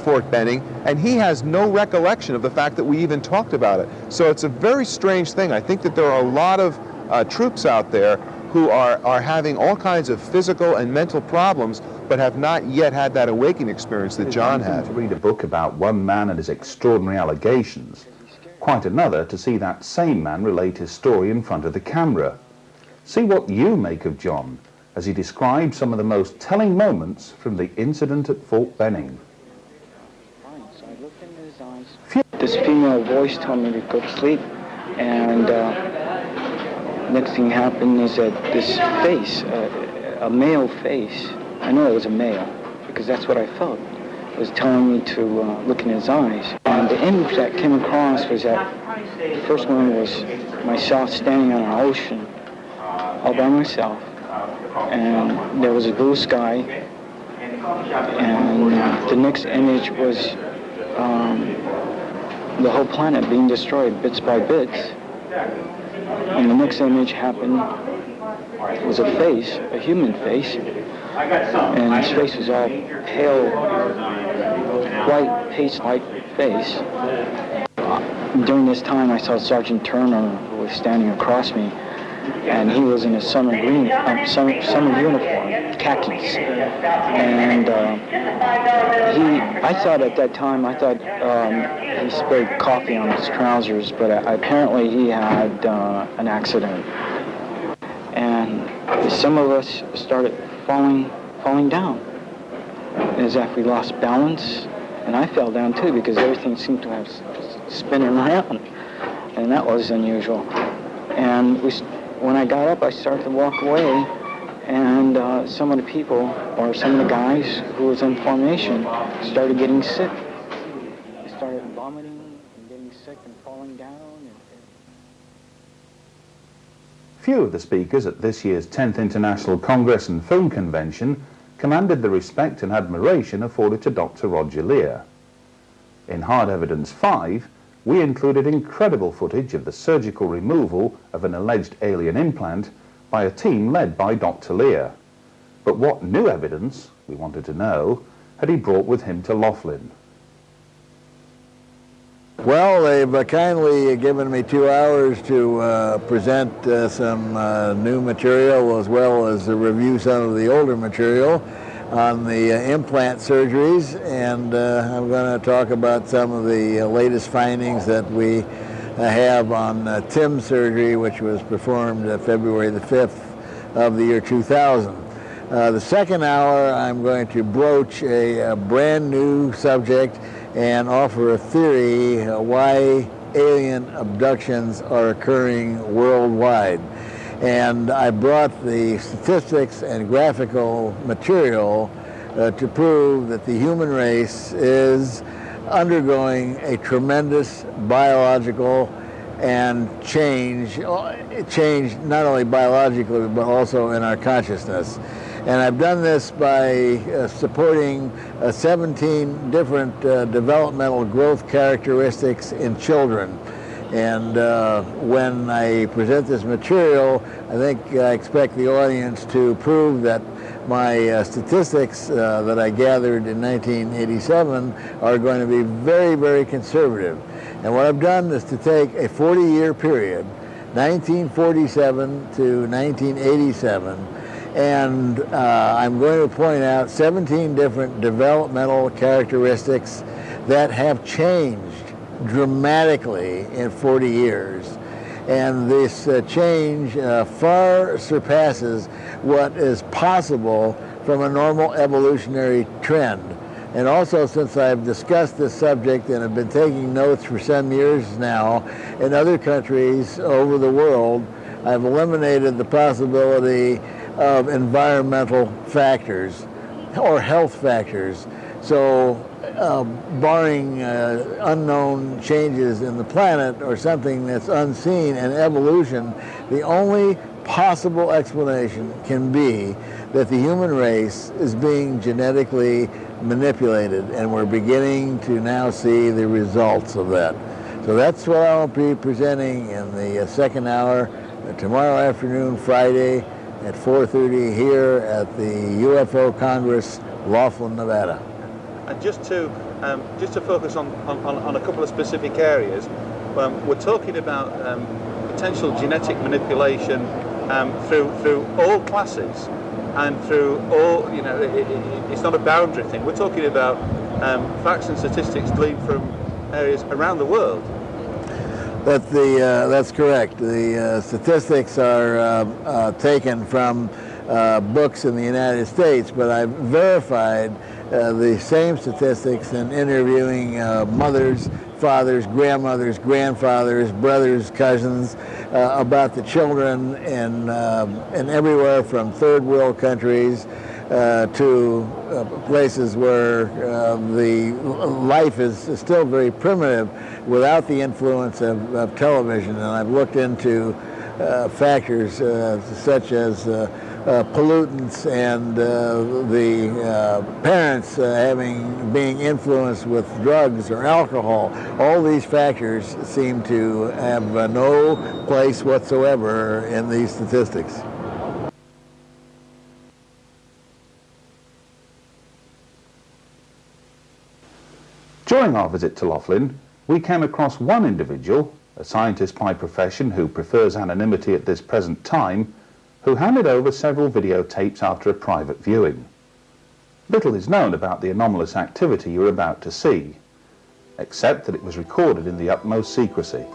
Fort Benning, and he has no recollection of the fact that we even talked about it. So it's a very strange thing. I think that there are a lot of troops out there who are having all kinds of physical and mental problems, but have not yet had that awakening experience that John had. To read a book about one man and his extraordinary allegations, quite another to see that same man relate his story in front of the camera. See what you make of John as he describes some of the most telling moments from the incident at Fort Benning. So I looked into his eyes. This female voice told me to go to sleep, and next thing happened is that this face, a male face, I know it was a male because that's what I felt, was telling me to look in his eyes. And the image that came across was that the first one was myself standing on an ocean all by myself, and there was a blue sky, and the next image was the whole planet being destroyed bits by bits. And the next image happened was a face, a human face, and his face was all pale, white, paste-like face. During this time, I saw Sergeant Turner, who was standing across me, and he was in a summer summer uniform, khakis. And I thought at that time, he spilled coffee on his trousers, but apparently he had an accident. And some of us started falling down, as if we lost balance, and I fell down too, because everything seemed to have spinning around, and that was unusual. And when I got up, I started to walk away, and some of the people, or some of the guys who was in formation, started getting sick. They started vomiting and getting sick and falling down. Few of the speakers at this year's 10th International Congress and Film Convention commanded the respect and admiration afforded to Dr. Roger Lear. In Hard Evidence 5, we included incredible footage of the surgical removal of an alleged alien implant by a team led by Dr. Lear. But what new evidence, we wanted to know, had he brought with him to Laughlin? Well, they've kindly given me 2 hours to present some new material as well as review some of the older material on the implant surgeries, and I'm going to talk about some of the latest findings that we have on TIM surgery, which was performed February the 5th of the year 2000. The second hour, I'm going to broach a brand new subject and offer a theory why alien abductions are occurring worldwide. And I brought the statistics and graphical material to prove that the human race is undergoing a tremendous biological and change not only biologically but also in our consciousness. And I've done this by supporting 17 different developmental growth characteristics in children. And when I present this material, I expect the audience to prove that my statistics that I gathered in 1987 are going to be very, very conservative. And what I've done is to take a 40-year period, 1947 to 1987, and I'm going to point out 17 different developmental characteristics that have changed dramatically in 40 years. And this change far surpasses what is possible from a normal evolutionary trend. And also, since I've discussed this subject and have been taking notes for some years now, in other countries over the world, I've eliminated the possibility of environmental factors or health factors. So barring unknown changes in the planet or something that's unseen in evolution, the only possible explanation can be that the human race is being genetically manipulated, and we're beginning to now see the results of that. So that's what I'll be presenting in the second hour tomorrow afternoon, Friday, at 4:30 here at the UFO Congress, Laughlin, Nevada. And just to focus on a couple of specific areas, we're talking about potential genetic manipulation through all classes and through all, it's not a boundary thing. We're talking about facts and statistics gleaned from areas around the world. That's correct. The statistics are taken from books in the United States, but I've verified the same statistics in interviewing mothers, fathers, grandmothers, grandfathers, brothers, cousins about the children in everywhere from third world countries to places where the life is still very primitive without the influence of television. And I've looked into factors such as pollutants and the parents being influenced with drugs or alcohol. All these factors seem to have no place whatsoever in these statistics. During our visit to Laughlin, we came across one individual, a scientist by profession who prefers anonymity at this present time, who handed over several videotapes after a private viewing. Little is known about the anomalous activity you're about to see, except that it was recorded in the utmost secrecy.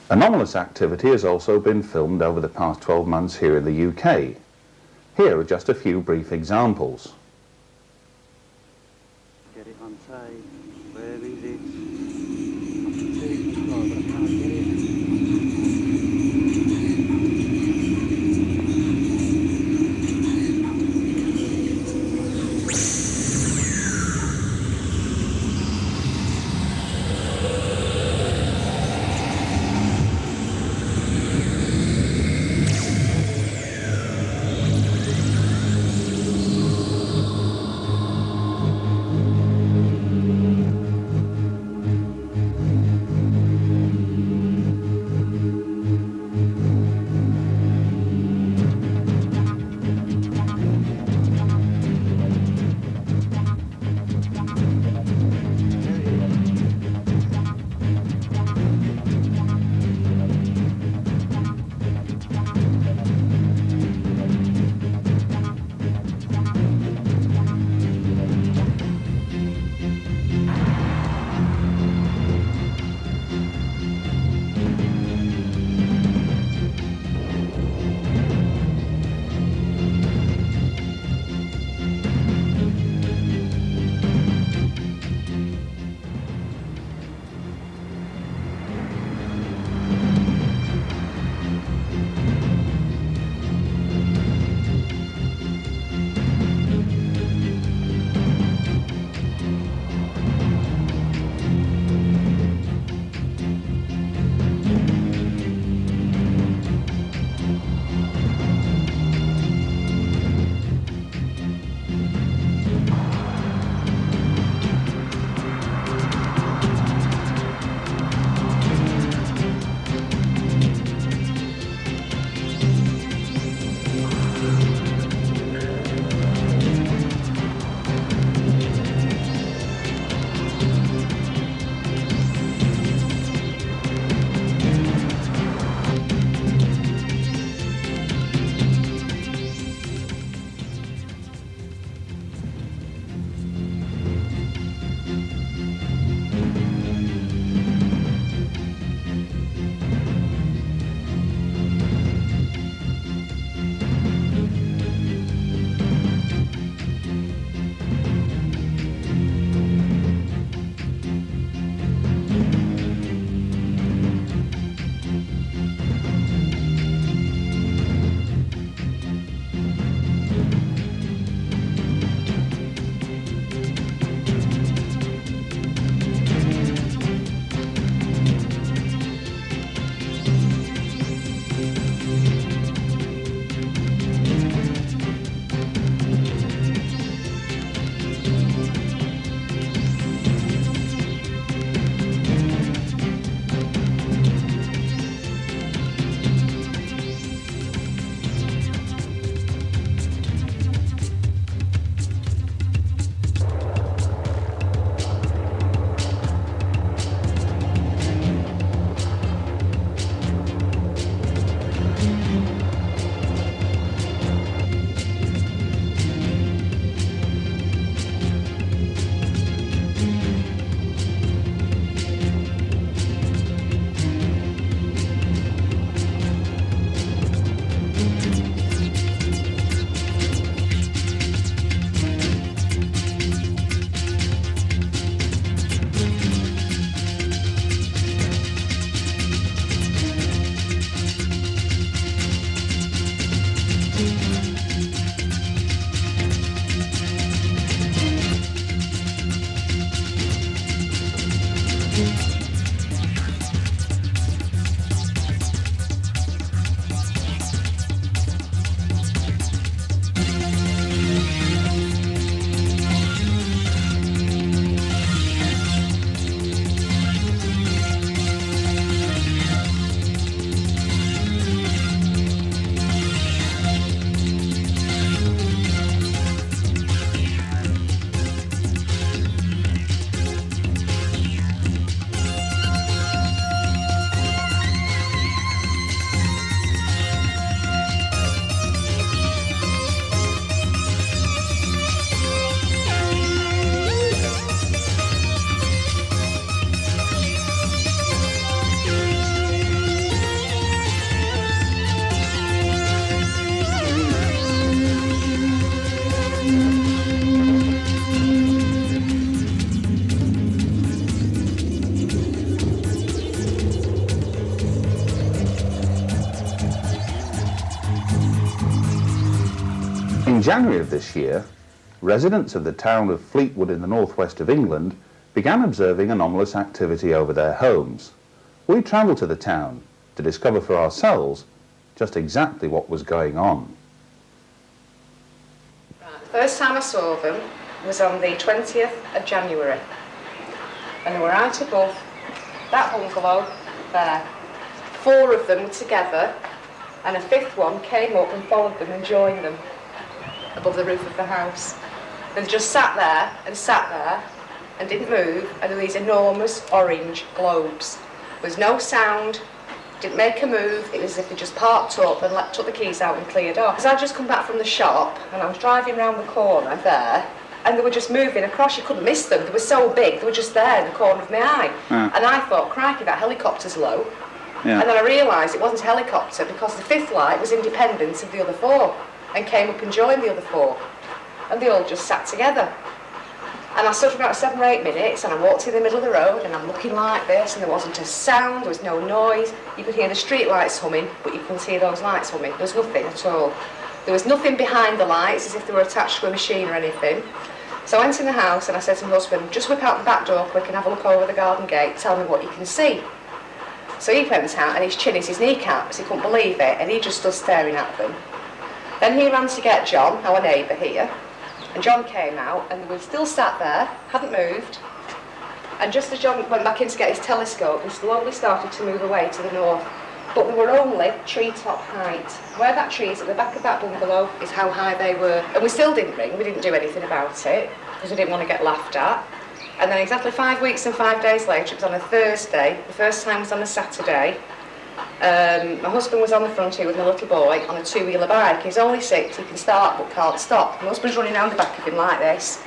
Anomalous activity has also been filmed over the past 12 months here in the UK. Here are just a few brief examples. Get it on side. Where is it? I can't get it. January of this year, residents of the town of Fleetwood in the northwest of England began observing anomalous activity over their homes. We travelled to the town to discover for ourselves just exactly what was going on. The first time I saw them was on the 20th of January, and they were right above that bungalow there. 4 of them were together, and a 5th one came up and followed them and joined them above the roof of the house. They just sat there and didn't move, and there were these enormous orange globes. There was no sound, didn't make a move. It was as if they just parked up and took the keys out and cleared off. Because I'd just come back from the shop and I was driving round the corner there, and they were just moving across. You couldn't miss them. They were so big, they were just there in the corner of my eye. And I thought, crikey, that helicopter's low. And then I realised it wasn't a helicopter because the 5th light was independent of the other 4 and came up and joined the other 4. And they all just sat together. And I stood for about 7 or 8 minutes, and I walked in the middle of the road, and I'm looking like this, and there wasn't a sound, there was no noise. You could hear the street lights humming, but you couldn't hear those lights humming. There was nothing at all. There was nothing behind the lights, as if they were attached to a machine or anything. So I went in the house, and I said to my husband, just whip out the back door quick and have a look over the garden gate, tell me what you can see. So he went out, and his chin is his kneecaps, he couldn't believe it, and he just stood staring at them. Then he ran to get John, our neighbour here, and John came out, and they were still sat there, hadn't moved. And just as John went back in to get his telescope, they slowly started to move away to the north. But they were only treetop height. Where that tree is at the back of that bungalow is how high they were. And we still didn't ring, we didn't do anything about it, because we didn't want to get laughed at. And then exactly 5 weeks and 5 days later, it was on a Thursday, the first time was on a Saturday. My husband was on the front here with my little boy on a 2-wheeler bike. He's only 6, he can start but can't stop. My husband's running around the back of him like this.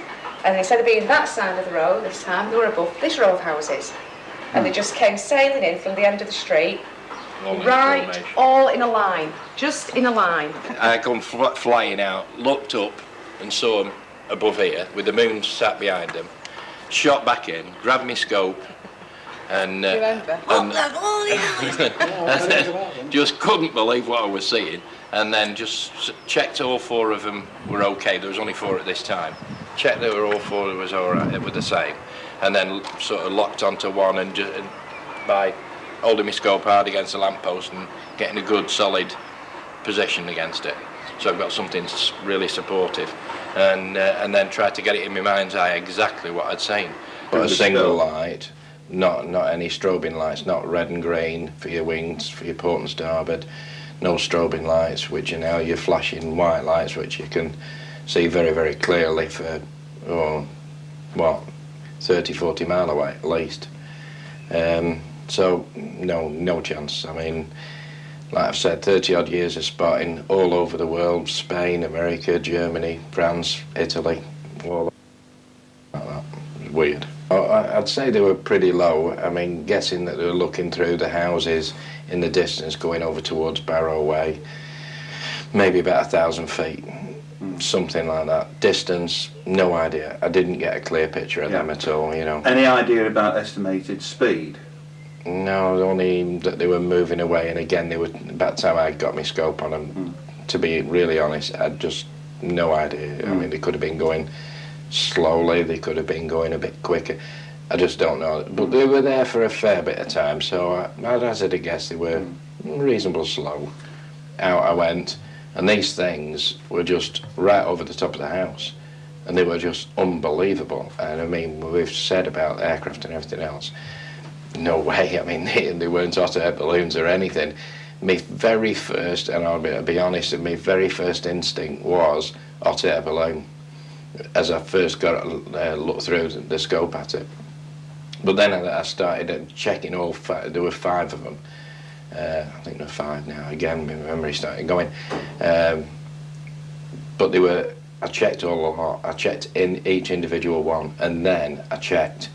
And instead of being that side of the road this time, they were above this row of houses. And they just came sailing in from the end of the street, right, all in a line, just in a line. I come flying out, looked up and saw them above here with the moon sat behind them, shot back in, grabbed my scope, and just couldn't believe what I was seeing, and then just checked all 4 of them were okay. There was only 4 at this time. Checked they were all 4 was all right, it was the same, and then sort of locked onto one, and by holding my scope hard against the lamppost and getting a good solid position against it, so I've got something really supportive, and then tried to get it in my mind's eye exactly what I'd seen. But a single light. Not any strobing lights, not red and green for your wings, for your port and starboard. No strobing lights, which are now your flashing white lights, which you can see very, very clearly for, 30, 40 mile away at least. So, no chance. I mean, like I've said, 30 odd years of spotting all over the world, Spain, America, Germany, France, Italy, all like that. It was weird. I'd say they were pretty low. I mean, guessing that they were looking through the houses in the distance going over towards Barrow Way, maybe about 1,000 feet, something like that. Distance, no idea. I didn't get a clear picture of them at all, you know. Any idea about estimated speed? No, only that they were moving away, and again, they were, about the time I got my scope on them, to be really honest, I had just no idea. I mean, they could have been going slowly, they could have been going a bit quicker, I just don't know. But they were there for a fair bit of time, so I'd hazard a guess they were reasonably slow. Out I went, and these things were just right over the top of the house, and they were just unbelievable. And I mean, we've said about aircraft and everything else, no way. I mean, they weren't hot air balloons or anything. My very first, and I'll be honest, my very first instinct was hot air balloon, as I first got a look through the scope at it. But then I started checking all 5, there were 5 of them. I think there are 5 now, again my memory started going. But they were, I checked all a lot, I checked in each individual one, and then I checked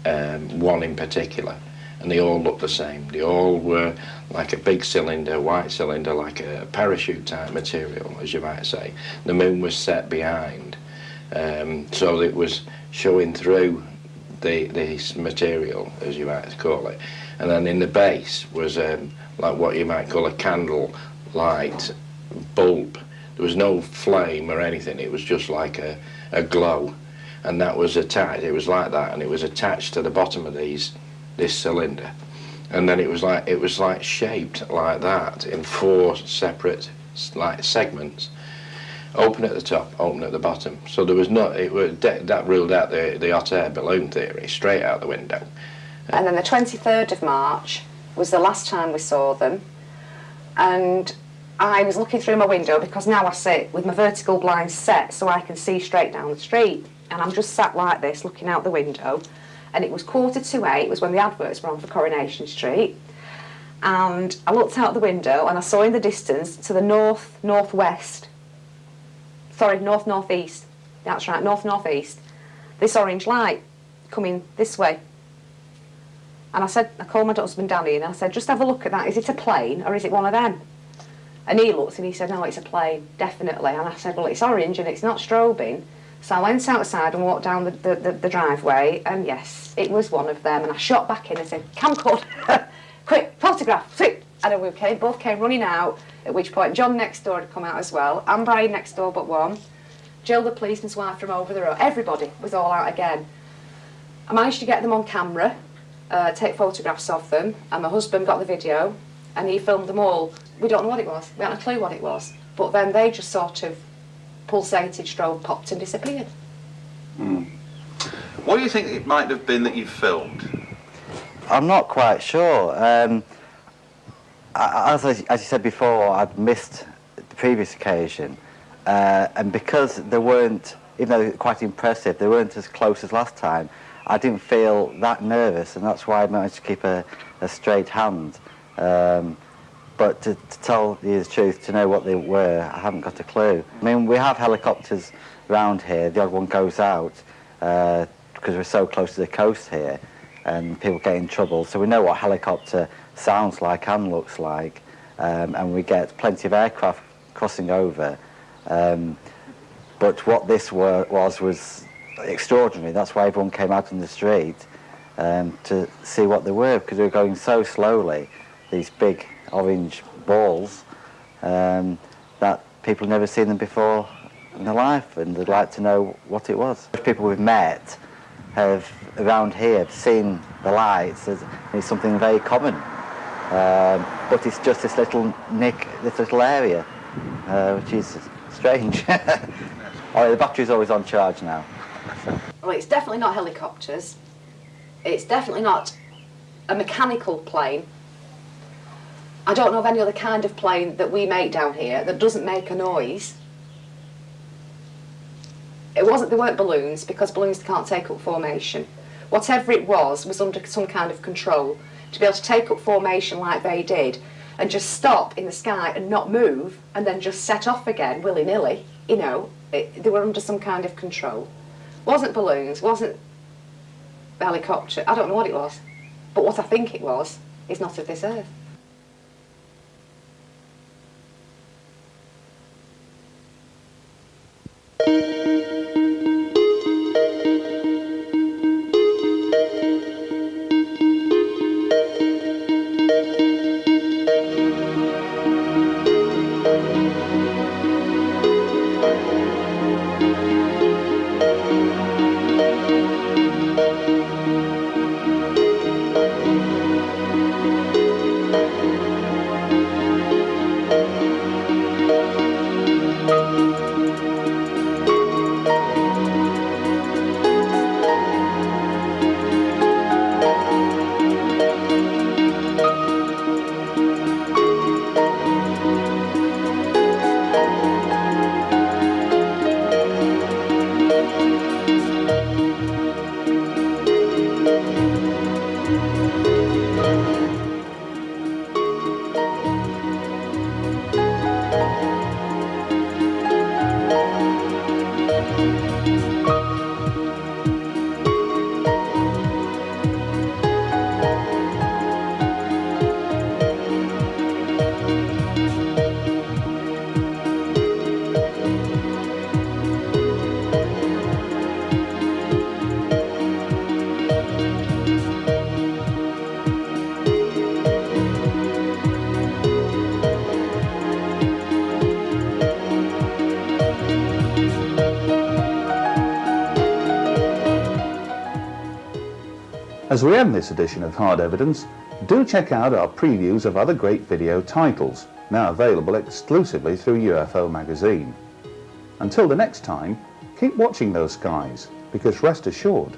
one in particular, and they all looked the same. They all were like a big cylinder, white cylinder, like a parachute type material, as you might say. The moon was set behind, so it was showing through this material, as you might call it. And then in the base was like what you might call a candle light bulb There was no flame or anything. It was just like a glow, and that was attached. It was like that, and it was attached to the bottom of this cylinder, and then it was like shaped like that in 4 separate like segments. Open at the top, open at the bottom. So there was that ruled out the hot air balloon theory straight out the window. And then the 23rd of March was the last time we saw them, and I was looking through my window because now I sit with my vertical blinds set so I can see straight down the street, and I'm just sat like this looking out the window, and it was 7:45, it was when the adverts were on for Coronation Street, and I looked out the window and I saw in the distance to the north-northwest, sorry, north-northeast, that's right, north-northeast, this orange light coming this way. And I called my husband Danny and I said, just have a look at that, is it a plane or is it one of them? And he looked and he said, no, it's a plane, definitely. And I said, well, it's orange and it's not strobing. So I went outside and walked down the driveway, and yes, it was one of them. And I shot back in and said, camcorder, quick, photograph, quick. And we both came running out, at which point John next door had come out as well, and Brian next door but one, Jill the policeman's wife from over the road, everybody was all out again. I managed to get them on camera, take photographs of them, and my husband got the video, and he filmed them all. We don't know what it was, we hadn't a clue what it was, but then they just sort of pulsated, strobed, popped and disappeared. What do you think it might have been that you filmed? I'm not quite sure. As you said before, I'd missed the previous occasion, and because they weren't, even though they were quite impressive, they weren't as close as last time, I didn't feel that nervous, and that's why I managed to keep a straight hand. But to tell you the truth, to know what they were, I haven't got a clue. I mean, we have helicopters around here. The odd one goes out because we're so close to the coast here, and people get in trouble. So we know what helicopter sounds like and looks like, and we get plenty of aircraft crossing over. But what this was extraordinary. That's why everyone came out on the street to see what they were, because they were going so slowly, these big orange balls, that people had never seen them before in their life, and they'd like to know what it was. People we've met have around here have seen the lights. It's something very common, but it's just this little nick, this little area, which is strange. Oh, the battery's always on charge now. Well, it's definitely not helicopters. It's definitely not a mechanical plane. I don't know of any other kind of plane that we make down here that doesn't make a noise. They weren't balloons, because balloons can't take up formation. Whatever it was under some kind of control to be able to take up formation like they did and just stop in the sky and not move and then just set off again willy-nilly. You know, they were under some kind of control. Wasn't balloons, wasn't a helicopter, I don't know what it was. But what I think it was is not of this earth. As we end this edition of Hard Evidence, do check out our previews of other great video titles, now available exclusively through UFO magazine. Until the next time, keep watching those skies, because rest assured,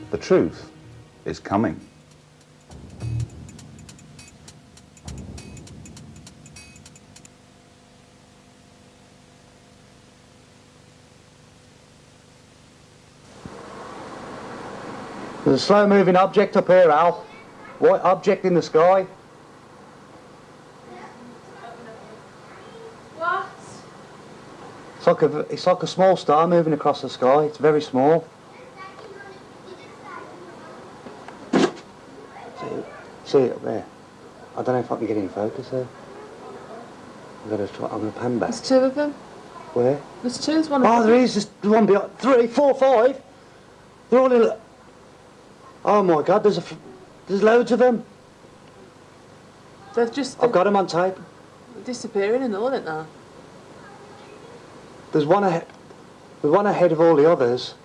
the truth is coming. There's a slow-moving object up here, Al. White object in the sky. What? It's like a small star moving across the sky. It's very small. See it up there? I don't know if I can get in focus there. I'm going to pan back. There's two of them. Where? There's two. There's one of them. Oh, there is. There's one behind. 3, 4, 5. They're all in. Oh my God! There's loads of them. They've just. I've got them on tape. Disappearing in the aren't they? There's one ahead. There's one ahead of all the others.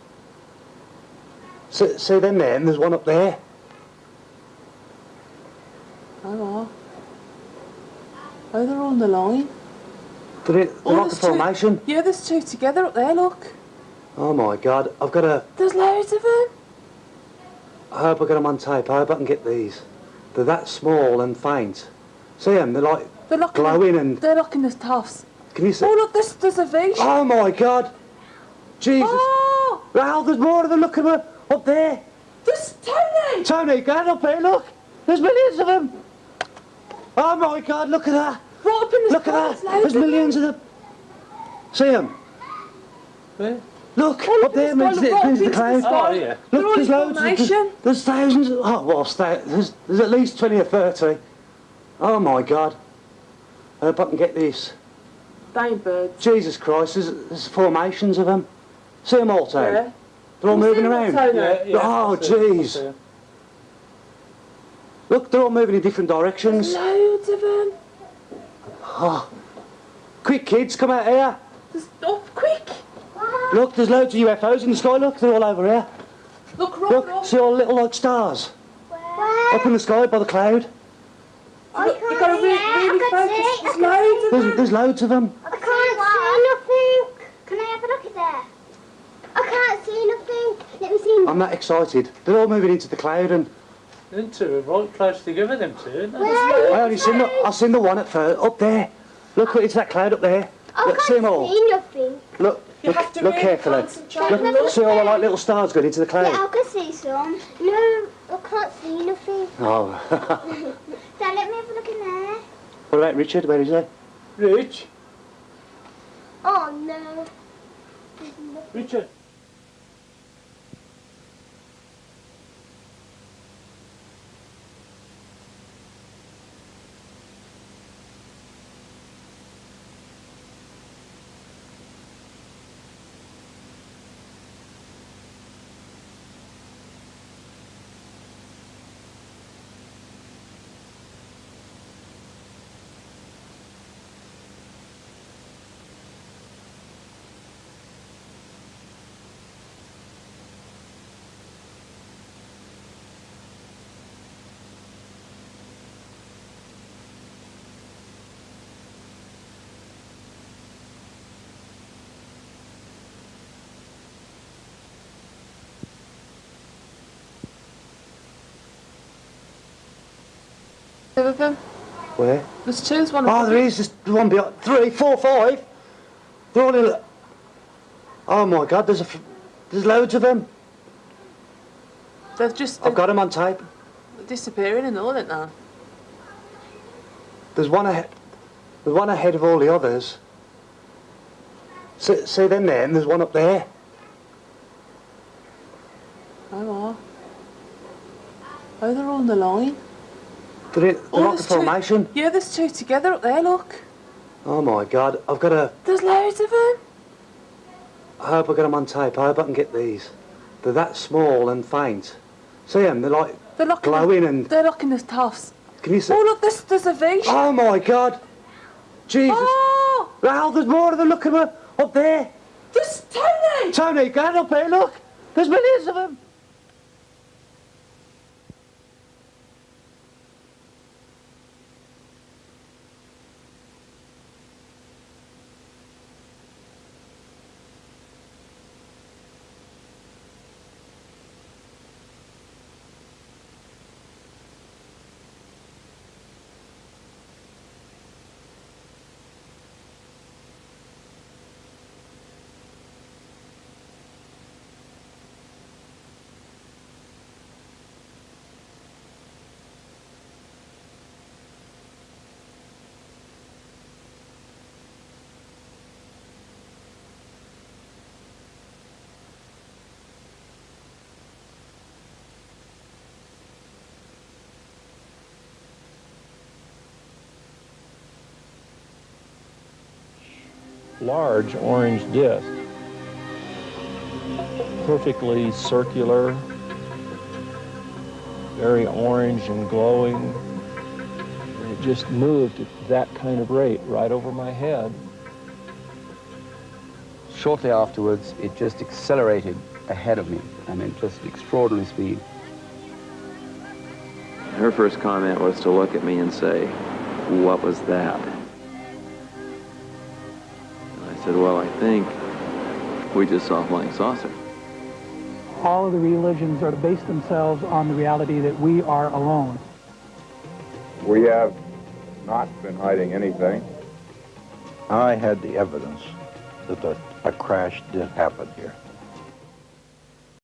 See them there, and there's one up there. Oh, they're on the line. They're like a formation. Yeah, there's two together up there. Look. Oh my God! I've got to. There's loads of them. I hope I get them on tape. I hope I can get these. They're that small and faint. See them? They're like glowing and... They're looking at toffs. Can you see? Oh, look, there's a V. Oh, my God. Jesus. Oh! Al, there's more of them. Look at them up there. There's Tony. Tony, go up here, look. There's millions of them. Oh, my God, look at that. Right up in the Look at that. There's millions of them. See them? Where? Look, up there, means the cloud. Oh, yeah. Look, there's loads. There's thousands. Oh, well, there's at least 20 or 30. Oh, my God. I hope I can get this. They ain't birds. Jesus Christ, there's formations of them. See them all, Tony? Yeah. They're all moving around. Yeah, oh, jeez. Look, they're all moving in different directions. There's loads of them. Oh. Quick, kids, come out here. Quick. Look, there's loads of UFOs in the sky, look, they're all over here. Look, see all the little like stars? Where? Up in the sky by the cloud. You've got to really focus. There's loads of them. There's loads of them. I can't see nothing. Can I have a look at that? I can't see nothing. Let me see. I'm that excited. They're all moving into the cloud and... Them two are right close together, them two. I've seen the one at first, up there. Look, it's that cloud up there. Look, see them all. See nothing. Look carefully. Look, see all the like little stars going into the cloud. Yeah, I can see some. No, I can't see nothing. Oh. Dad, let me have a look in there. What about Richard? Where is he? Rich? Oh no. Richard? Two of them. Where? There's two. There's one. Oh, there is. There's one behind. 3, 4, 5. They're all in. Oh my God! There's loads of them. They've just. I've got them on tape. Disappearing in the aren't they? There's one ahead. There's one ahead of all the others. See them there, and there's one up there. Oh, they're on the line. They're like a formation. Yeah, there's two together up there, look. Oh my God, I've got to... There's loads of them. I hope I get them on tape. I hope I can get these. They're that small and faint. See them? They're like glowing and... They're looking at toffs. Can you see? Oh, look, there's a V. Oh my God. Jesus. Oh! Al, there's more of them. Look at them up there. There's Tony. Tony, go up here, look. There's millions of them. large orange disc, perfectly circular, very orange and glowing. And it just moved at that kind of rate right over my head. Shortly afterwards, it just accelerated ahead of me. I mean, just extraordinary speed. Her first comment was to look at me and say, "What was that?" And I said, "Well, I think we just saw a flying saucer." All of the religions are to base themselves on the reality that we are alone. We have not been hiding anything. I had the evidence that a crash did happen here.